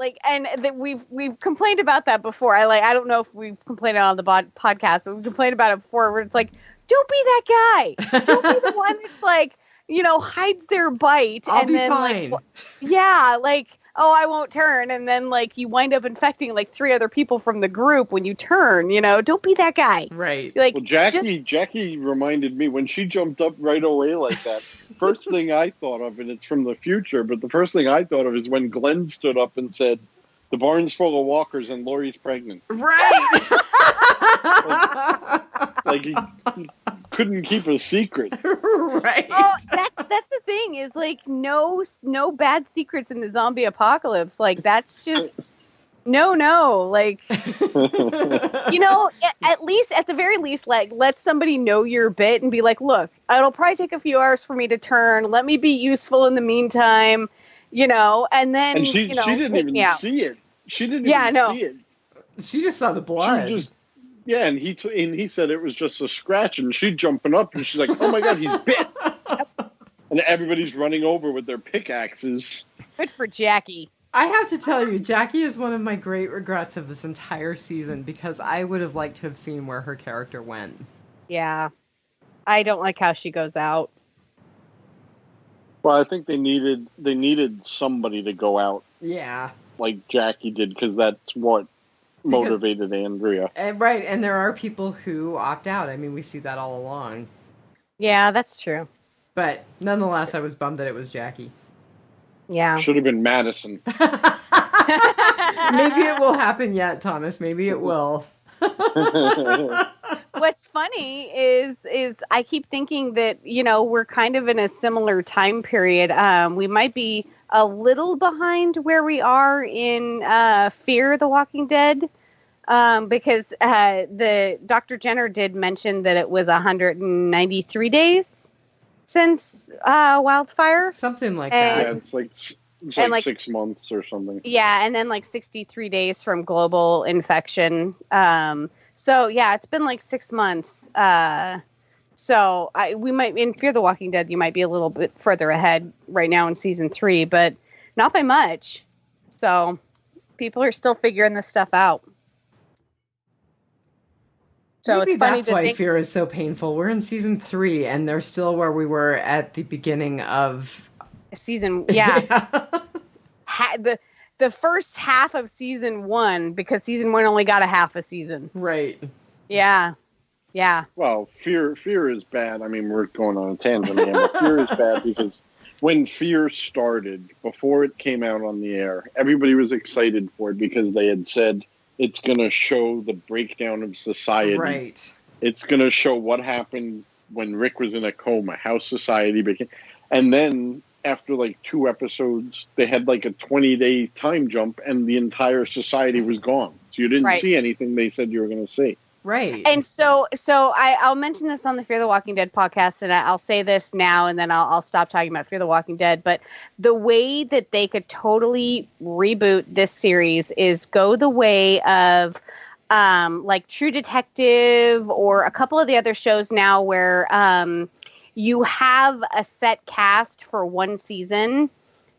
we've complained about that before. I don't know if we've complained on the podcast, but we complained about it before, where it's like, don't be that guy. Don't be the one that's like, hides their bite. I'll be fine. Oh, I won't turn. And then you wind up infecting 3 other people from the group when you turn, don't be that guy. Right. Jackie reminded me when she jumped up right away like that. First thing I thought of, and it's from the future, but the first thing I thought of is when Glenn stood up and said, the barn's full of walkers and Lori's pregnant. Right. He couldn't keep a secret. Right. Oh, that's the thing is no bad secrets in the zombie apocalypse. That's just no. At the very least, let somebody know your bit and be like, look, it'll probably take a few hours for me to turn. Let me be useful in the meantime, and then she didn't even see it. She didn't even see it. She just saw the blood. And he said it was just a scratch, and she jumping up, and she's like, "Oh my God, he's bit!" And everybody's running over with their pickaxes. Good for Jackie. I have to tell you, Jackie is one of my great regrets of this entire season, because I would have liked to have seen where her character went. Yeah, I don't like how she goes out. Well, I think they needed somebody to go out. Yeah, like Jackie did, because that's what motivated Andrea. Right, and there are people who opt out. I mean, we see that all along. Yeah, that's true. But nonetheless, I was bummed that it was Jackie. Yeah. Should have been Madison. Maybe it will happen yet, Thomas. Maybe it will. What's funny is I keep thinking that, we're kind of in a similar time period. We might be a little behind where we are in Fear the Walking Dead, because the Dr. Jenner did mention that it was 193 days since Wildfire. Something like that. Yeah, it's like 6 months or something. Yeah, and then 63 days from global infection. So yeah, it's been 6 months. So we might, in Fear the Walking Dead, you might be a little bit further ahead right now in season 3, but not by much. So people are still figuring this stuff out. So maybe it's funny that's why Fear is so painful. We're in season 3, and they're still where we were at the beginning of season. Yeah. The first half of season 1, because season 1 only got a half a season. Right. Yeah. Yeah. Well, fear is bad. I mean, we're going on a tangent again, but fear is bad because when Fear started, before it came out on the air, everybody was excited for it because they had said it's going to show the breakdown of society. Right. It's going to show what happened when Rick was in a coma, how society became. And then after like 2 episodes, they had like a 20-day time jump and the entire society was gone. So you didn't see anything they said you were going to see. Right. And so I'll mention this on the Fear the Walking Dead podcast, and I'll say this now, and then I'll stop talking about Fear the Walking Dead. But the way that they could totally reboot this series is go the way of like True Detective or a couple of the other shows now where you have a set cast for one season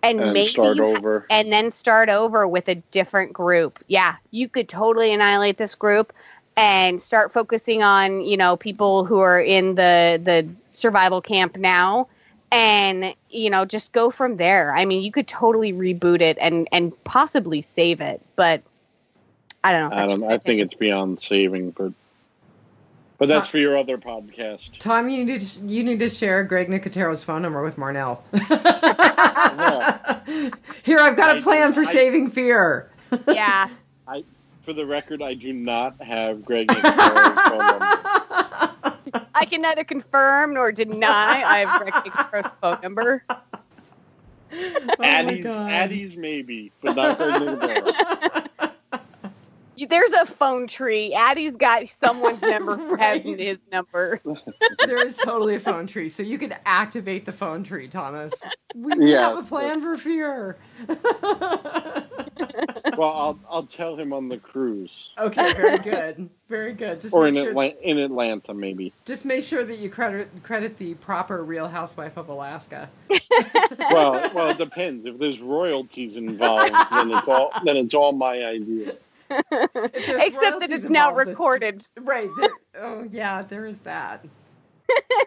and maybe start over. And then start over with a different group. Yeah, you could totally annihilate this group and start focusing on, you know, people who are in the survival camp now and, you know, just go from there. I mean, you could totally reboot it and possibly save it, but I don't know. I think it's beyond saving, but that's for your other podcast. Tom, you need to share Greg Nicotero's phone number with Marnell. Here, I've got a plan for saving Fear. Yeah. For the record, I do not have Greg Nicotero's phone number. I can neither confirm nor deny I have Greg Nicotero's phone number. Addie's maybe, but not Greg Nicotero. There's a phone tree. Addie's got someone's number for having his number. There is totally a phone tree, so you could activate the phone tree, Thomas. We have a plan for Fear. Well, I'll tell him on the cruise. Okay, very good. Very good. Just or in Atlanta, maybe. Just make sure that you credit the proper Real Housewife of Alaska. Well, it depends. If there's royalties involved, then it's all my idea. Except that it's now recorded. Right. There is that.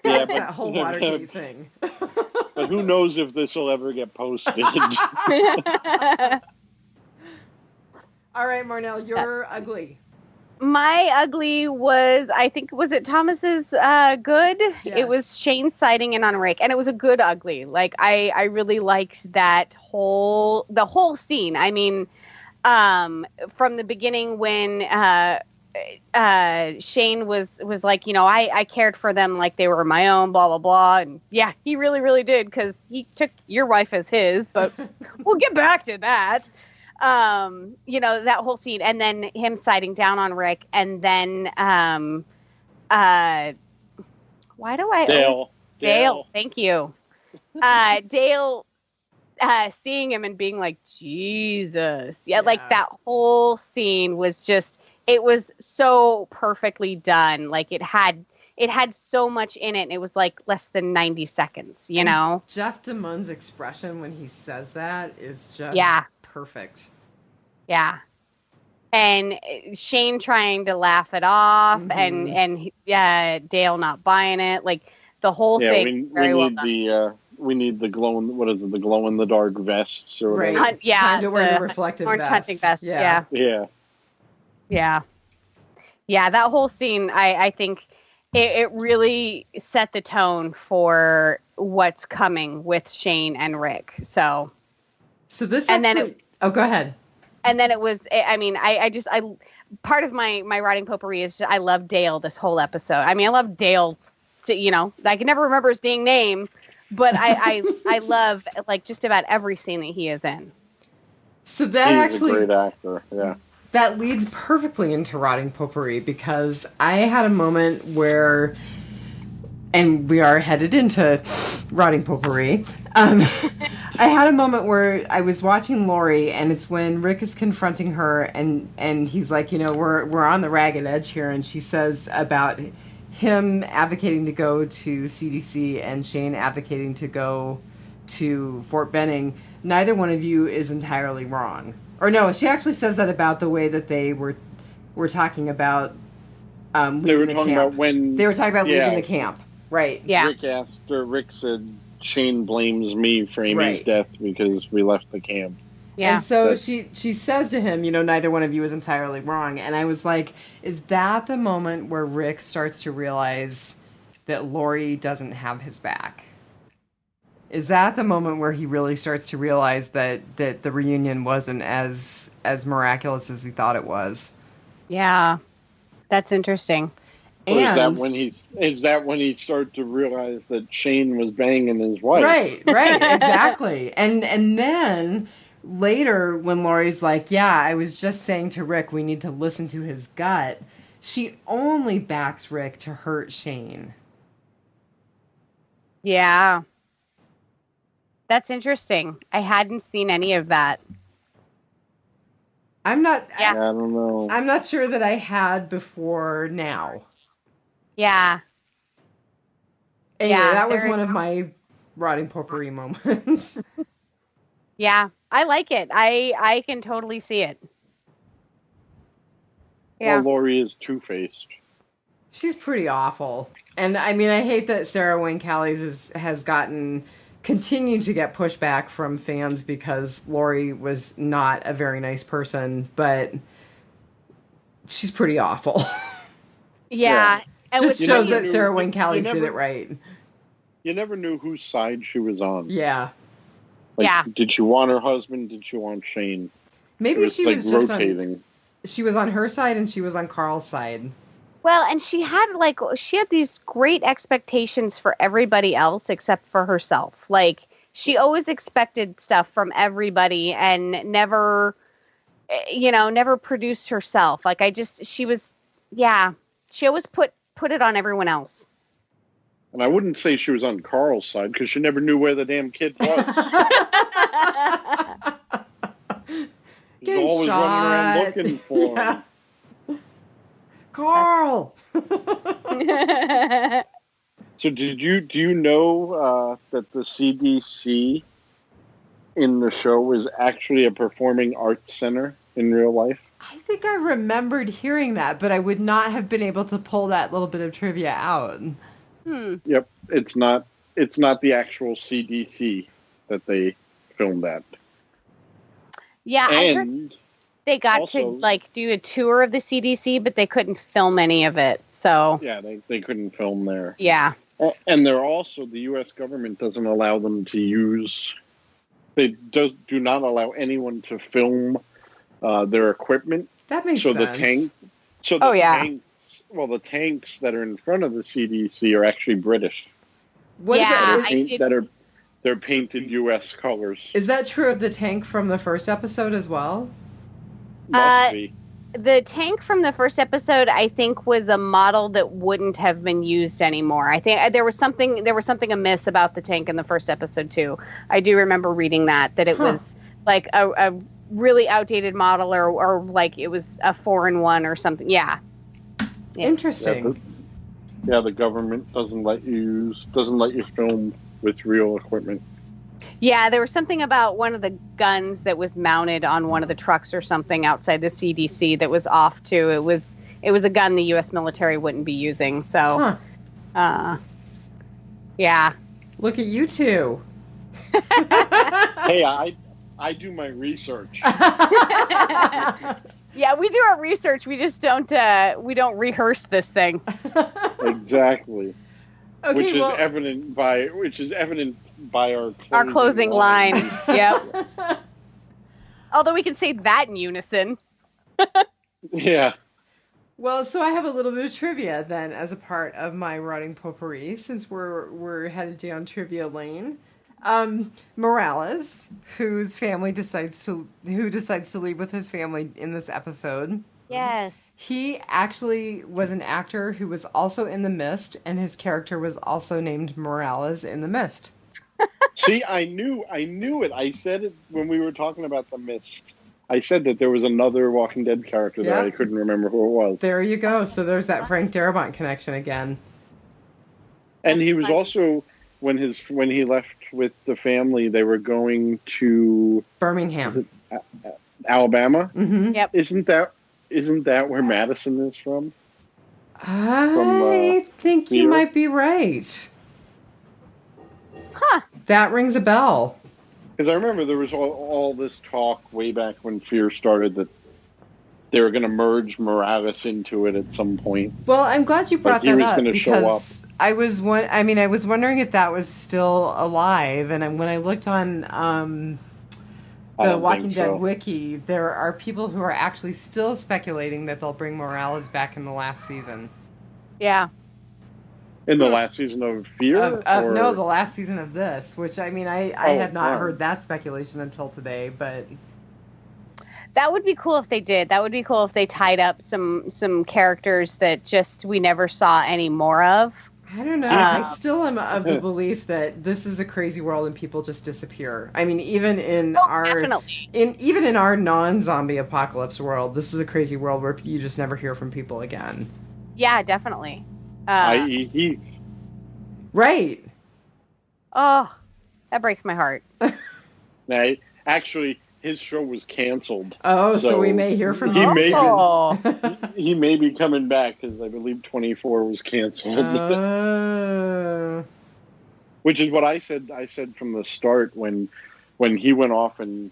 Yeah, that whole Watergate thing. But who knows if this will ever get posted. All right, Marnell, you're ugly. My ugly was it Thomas's good? Yes. It was Shane sighting in on Rick, and it was a good ugly. Like I really liked the whole scene. I mean, from the beginning when Shane was like, you know, I cared for them like they were my own, blah blah blah, and yeah, he really really did, because he took your wife as his. But we'll get back to that. You know, that whole scene, and then him sighting down on Rick, and then why do I Dale, thank you. Dale seeing him and being like, Jesus. Yeah, like that whole scene was it was so perfectly done. Like it had so much in it, and it was like less than 90 seconds, you know? Jeff DeMunn's expression when he says that is just perfect. Yeah. And Shane trying to laugh it off, and Dale not buying it. Like the whole thing. We need the glow in the glow in the dark vests or whatever. Right. Time to wear the reflective orange hunting vest. Yeah. That whole scene, I think it really set the tone for what's coming with Shane and Rick. So this go ahead. And then it was, I mean, I part of my writing potpourri is I love Dale this whole episode. I mean, I love Dale, you know, I can never remember his dang name, but I love like just about every scene that he is in. So that he's a great actor, yeah. That leads perfectly into Rotting Potpourri, because I had a moment where, and we are headed into Rotting Potpourri, I had a moment where I was watching Lori, and it's when Rick is confronting her, and he's like, you know, we're on the ragged edge here, and she says about him advocating to go to CDC and Shane advocating to go to Fort Benning, neither one of you is entirely wrong. Or no, she actually says that about the way that they were talking about leaving they were the talking camp. About when they were talking about leaving the camp, right? Yeah. Rick said Shane blames me for Amy's death because we left the camp. Yeah. And so she says to him, neither one of you is entirely wrong. And I was like, is that the moment where Rick starts to realize that Lori doesn't have his back? Is that the moment where he really starts to realize that the reunion wasn't as miraculous as he thought it was? Yeah. That's interesting. Or is that when he started to realize that Shane was banging his wife? Right, exactly. And then later when Lori's like, yeah, I was just saying to Rick we need to listen to his gut, she only backs Rick to hurt Shane. Yeah. That's interesting. I hadn't seen any of that. I don't know. I'm not sure that I had before now. Yeah. Anyway, that was one of my rotting potpourri moments. Yeah, I like it. I can totally see it. Yeah. Well, Lori is two-faced. She's pretty awful. And I mean, I hate that Sarah Wayne Callies has continued to get pushback from fans because Lori was not a very nice person, but she's pretty awful. Yeah. Just shows that Sarah Wayne Callies did it right. You never knew whose side she was on. Yeah. Did she want her husband? Did she want Shane? Maybe she was just rotating. She was on her side and she was on Carl's side. Well, and she had these great expectations for everybody else except for herself. Like, she always expected stuff from everybody and never produced herself. Like, she always put it on everyone else. And I wouldn't say she was on Carl's side because she never knew where the damn kid was. He's always running around looking for him. Carl! So do you know that the CDC in the show is actually a performing arts center in real life? I think I remembered hearing that, but I would not have been able to pull that little bit of trivia out. Yep, it's not the actual CDC that they filmed at. Yeah, I heard they got to do a tour of the CDC, but they couldn't film any of it. So yeah, they couldn't film there. Yeah, and they're also, the U.S. government doesn't allow them to use. They do not allow anyone to film their equipment. That makes sense. Tanks. The tanks that are in front of the CDC are actually British. They're painted U.S. colors. Is that true of the tank from the first episode as well? Must be. The tank from the first episode, I think, was a model that wouldn't have been used anymore. I think there was something amiss about the tank in the first episode too. I do remember reading that it was like a really outdated model, or like it was a foreign one or something. Yeah. Interesting. The government doesn't let you film with real equipment. Yeah, there was something about one of the guns that was mounted on one of the trucks or something outside the CDC that was off too. It was a gun the U.S. military wouldn't be using. So, yeah. Look at you two. Hey, I do my research. Yeah, we do our research. We just don't rehearse this thing. Exactly. Okay, which is evident by our closing line. Yep. Although we can say that in unison. Yeah. Well, so I have a little bit of trivia then as a part of my rotting potpourri, since we're headed down trivia lane. Morales, who decides to leave with his family in this episode. Yes. He actually was an actor who was also in The Mist, and his character was also named Morales in The Mist. See, I knew it. I said it when we were talking about The Mist. I said that there was another Walking Dead character that I couldn't remember who it was. There you go. So there's that Frank Darabont connection again. And he was also, when he left with the family, they were going to Birmingham, Alabama. Mm-hmm. Yep. Isn't that where Madison is from? I think you might be right. Huh. That rings a bell. Because I remember there was all this talk way back when Fear started that they were going to merge Morales into it at some point. Well, I'm glad you brought that up because I was wondering if that was still alive, and when I looked on the Walking Dead wiki, there are people who are actually still speculating that they'll bring Morales back in the last season. Yeah. In the last season of Fear? No, the last season of this, which, I had not heard that speculation until today, but... That would be cool if they did. That would be cool if they tied up some characters that just we never saw any more of. I don't know. I still am of the belief that this is a crazy world and people just disappear. I mean, even in our non-zombie apocalypse world, this is a crazy world where you just never hear from people again. Yeah, definitely. I.e. Heath. Right. Oh, that breaks my heart. Now, actually, his show was canceled. Oh, so we may hear from him. He may be coming back, because I believe 24 was canceled. Which is what I said. I said from the start when he went off and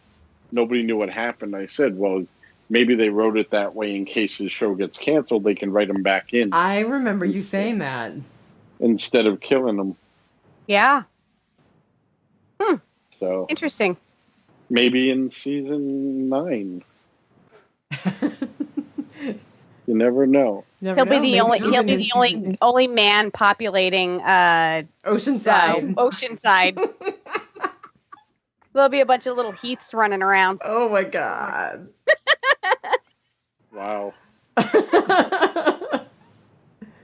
nobody knew what happened. I said, well, maybe they wrote it that way in case his show gets canceled. They can write him back in. I remember you saying that. Instead of killing him. Yeah. So interesting. Maybe in season 9. You never know. He'll be the only man populating Oceanside. Oceanside. There'll be a bunch of little Heaths running around. Oh my god. Wow.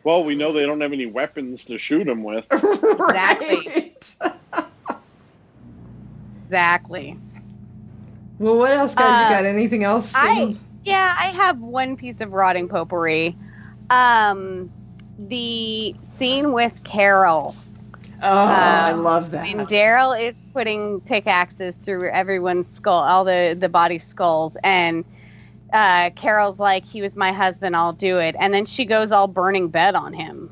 Well, we know they don't have any weapons to shoot him with. Exactly. Exactly. Well, what else, guys? You got anything else? I have one piece of rotting potpourri. The scene with Carol. Oh, I love that. And Daryl is putting pickaxes through everyone's skull, all the body skulls, and Carol's like, "He was my husband, I'll do it." And then she goes all burning bed on him.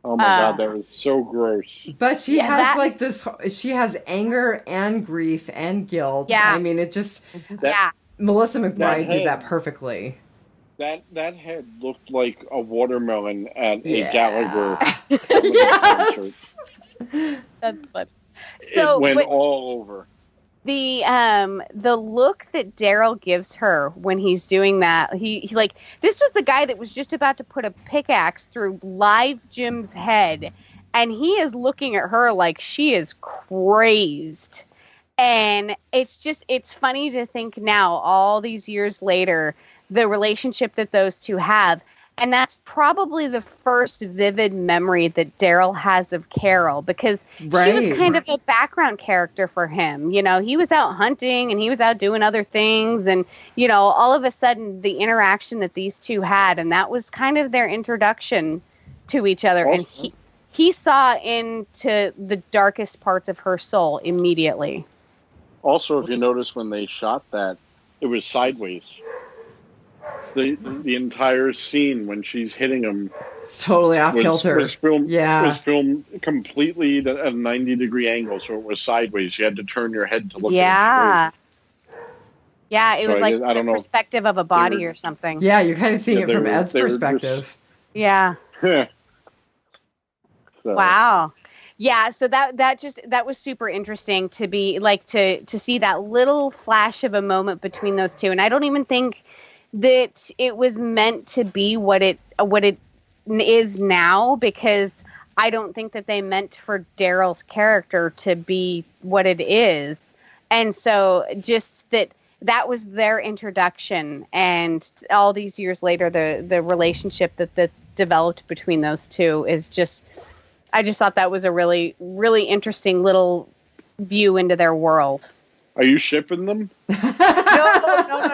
Oh my god, that was so gross. But she has this. She has anger and grief and guilt. Yeah. I mean, Melissa McBride did that perfully. That head looked like a watermelon at a Gallagher. Yes. That's funny. So it went all over. The look that Daryl gives her when he's doing that, he like, this was the guy that was just about to put a pickaxe through live Jim's head, and he is looking at her like she is crazed. And it's funny to think now, all these years later, the relationship that those two have. And that's probably the first vivid memory that Daryl has of Carol, because she was kind of a background character for him. You know, he was out hunting and he was out doing other things. And, you know, all of a sudden the interaction that these two had, and that was kind of their introduction to each other. Also, and he saw into the darkest parts of her soul immediately. Also, if you notice when they shot that, it was sideways. The entire scene when she's hitting him, it's totally off kilter. Was filmed completely at a 90-degree angle, so it was sideways. You had to turn your head to look at it. Yeah, it was like the perspective of a body or something. Yeah, you're kind of seeing it from Ed's perspective. Yeah. Wow. Yeah, so that was super interesting to be like to see that little flash of a moment between those two, and I don't even think that it was meant to be what it is now, because I don't think that they meant for Daryl's character to be what it is. And so just that was their introduction, and all these years later, the relationship that's developed between those two is just, I just thought that was a really, really interesting little view into their world. Are you shipping them? No.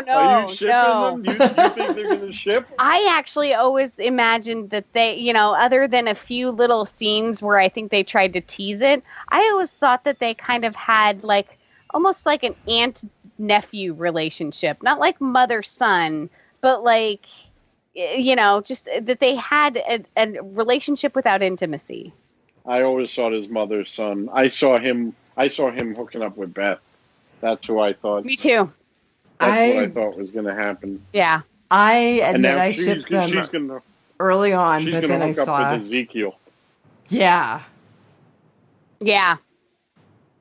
Are you shipping them? You think they're going to ship? I actually always imagined that they, you know, other than a few little scenes where I think they tried to tease it, I always thought that they kind of had like almost like an aunt-nephew relationship. Not like mother-son, but like, you know, just that they had a relationship without intimacy. I always thought his mother's son. I saw him hooking up with Beth. That's who I thought. Me too. That's what I thought was going to happen. Yeah. I admit I shipped them early on, she's but gonna then I hook saw up with Ezekiel. Yeah. Yeah.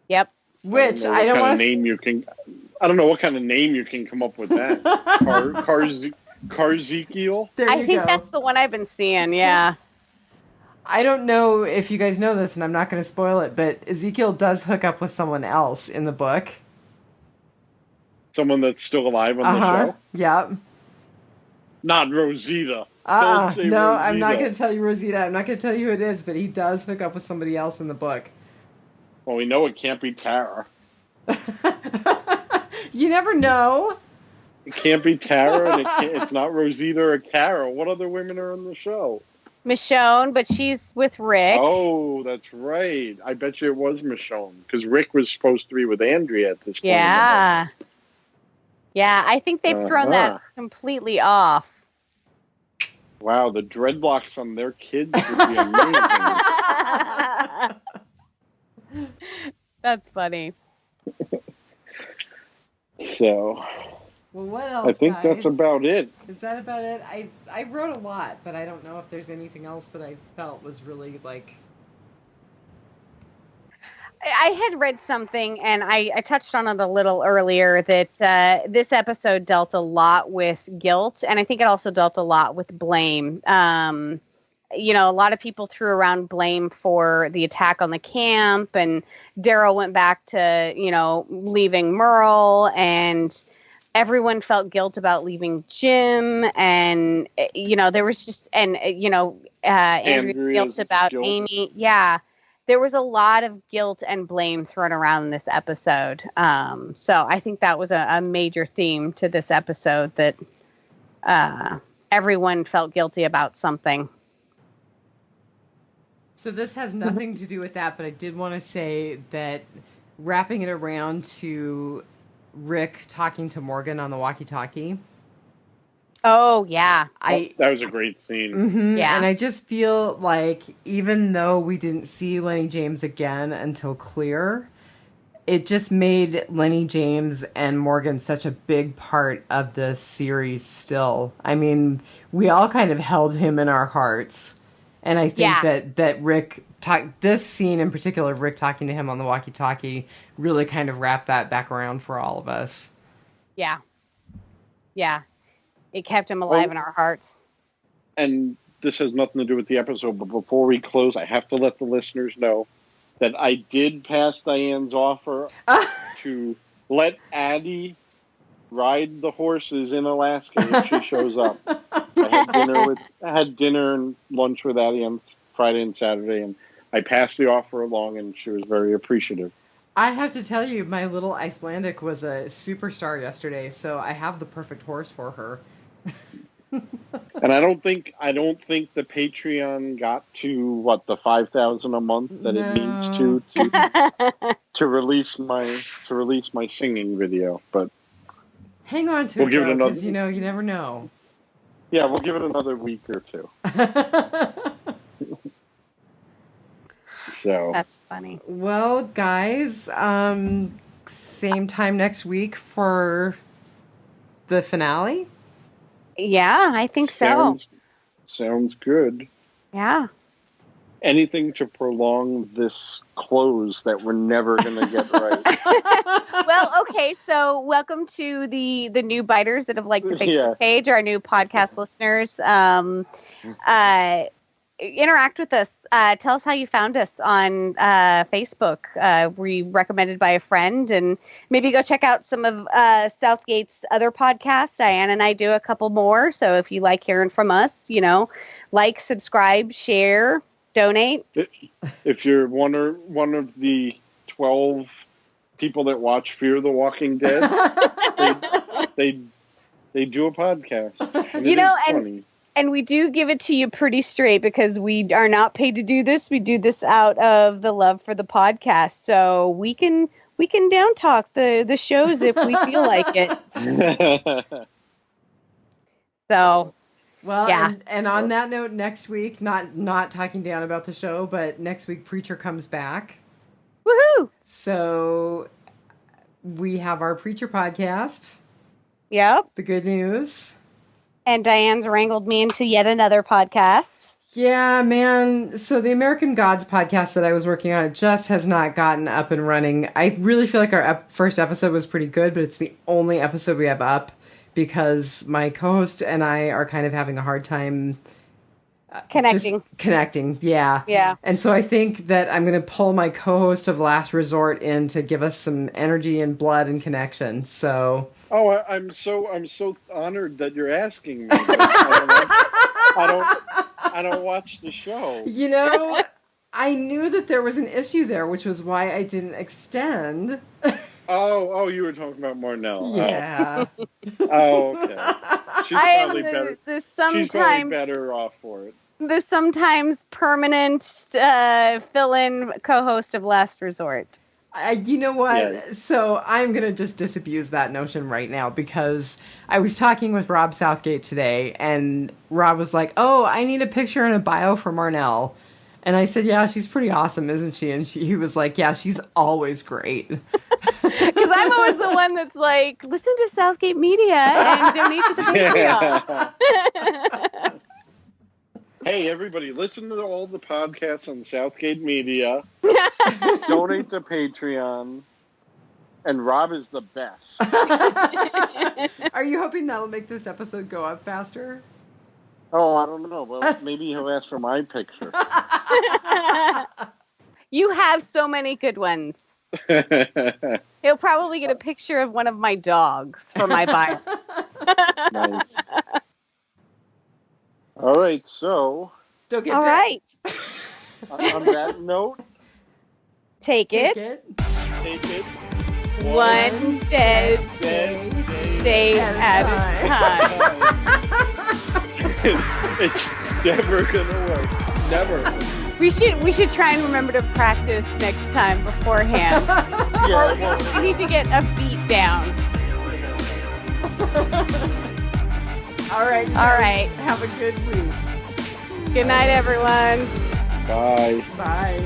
Yep. Which I don't want to. I don't know what kind of name you can come up with that. Carzekiel? I think that's the one I've been seeing, yeah. I don't know if you guys know this, and I'm not going to spoil it, but Ezekiel does hook up with someone else in the book. Someone that's still alive on the show? Yep. Not Rosita. No, Rosita. I'm not going to tell you Rosita. I'm not going to tell you who it is, but he does hook up with somebody else in the book. Well, we know it can't be Tara. You never know. It can't be Tara, and it's not Rosita or Kara. What other women are on the show? Michonne, but she's with Rick. Oh, that's right. I bet you it was Michonne, because Rick was supposed to be with Andrea at this point. Yeah. Yeah, I think they've thrown that completely off. Wow, the dreadlocks on their kids would be amazing. That's funny. So, well, what else? I think guys? that's about it. Is that about it? I wrote a lot, but I don't know if there's anything else that I felt was really like. I had read something, and I touched on it a little earlier, that this episode dealt a lot with guilt, and I think it also dealt a lot with blame. You know, a lot of people threw around blame for the attack on the camp, and Daryl went back to, you know, leaving Merle, and everyone felt guilt about leaving Jim, and, you know, there was just, and, you know, Andrea guilt about Amy. Yeah. There was a lot of guilt and blame thrown around in this episode. So I think that was a major theme to this episode, that everyone felt guilty about something. So this has nothing to do with that, but I did want to say that wrapping it around to Rick talking to Morgan on the walkie-talkie. Oh, yeah. That was a great scene. Mm-hmm. Yeah. And I just feel like even though we didn't see Lenny James again until Clear, it just made Lenny James and Morgan such a big part of the series still. I mean, we all kind of held him in our hearts. And I think that Rick, this scene in particular, Rick talking to him on the walkie-talkie, really kind of wrapped that back around for all of us. Yeah. Yeah. It kept him alive in our hearts. And this has nothing to do with the episode, but before we close, I have to let the listeners know that I did pass Diane's offer to let Addie ride the horses in Alaska if she shows up. I had dinner and lunch with Addie on Friday and Saturday, and I passed the offer along, and she was very appreciative. I have to tell you, my little Icelandic was a superstar yesterday, so I have the perfect horse for her. And I don't think the Patreon got to the 5,000 a month that it needs to release my singing video, but hang on to it, because you never know. Yeah, we'll give it another week or two. So that's funny. Well, guys, same time next week for the finale. Yeah, I think so. Sounds good. Yeah. Anything to prolong this close that we're never going to get right. Well, okay, so welcome to the new biters that have liked the Facebook page, our new podcast listeners. Interact with us. Tell us how you found us on Facebook. Were you recommended by a friend? And maybe go check out some of Southgate's other podcasts. Diane and I do a couple more. So if you like hearing from us, like, subscribe, share, donate. If you're one of the 12 people that watch Fear the Walking Dead, they do a podcast. And And we do give it to you pretty straight, because we are not paid to do this. We do this out of the love for the podcast. So we can down talk the shows if we feel like it. So, well, yeah. And on that note, next week, not talking down about the show, but next week Preacher comes back. Woohoo! So We have our Preacher podcast, Yep. The Good News. And Diane's wrangled me into yet another podcast. Yeah, man. So the American Gods podcast that I was working on, it just has not gotten up and running. I really feel like our first episode was pretty good, but it's the only episode we have up because my co-host and I are kind of having a hard time connecting. Yeah. And so I think that I'm going to pull my co-host of Last Resort in to give us some energy and blood and connection. So. Oh, I'm so honored that you're asking me. I don't watch the show. You know, I knew that there was an issue there, which was why I didn't extend. Oh, you were talking about Marnell. Yeah. Oh, okay. She's probably better. She's probably better off for it. The sometimes permanent fill-in co-host of Last Resort. You know what? Yeah. So I'm going to just disabuse that notion right now because I was talking with Rob Southgate today, and Rob was like, oh, I need a picture and a bio for Marnell. And I said, yeah, she's pretty awesome, isn't she? And he was like, yeah, she's always great. Because I'm always the one that's like, listen to Southgate Media and donate to the Patreon. Hey, everybody, listen to all the podcasts on Southgate Media. Donate to Patreon. And Rob is the best. Are you hoping that'll make this episode go up faster? Oh, I don't know. Well, maybe he'll ask for my picture. You have so many good ones. He'll probably get a picture of one of my dogs for my bio. Nice. All right, so. Don't get all right. On that note. Take it. One dead day at a time. It's never gonna work. Never. We should try and remember to practice next time beforehand. Yeah, well, we need to get a beat down. All right. Have a good week. Good night, everyone. Bye. Bye.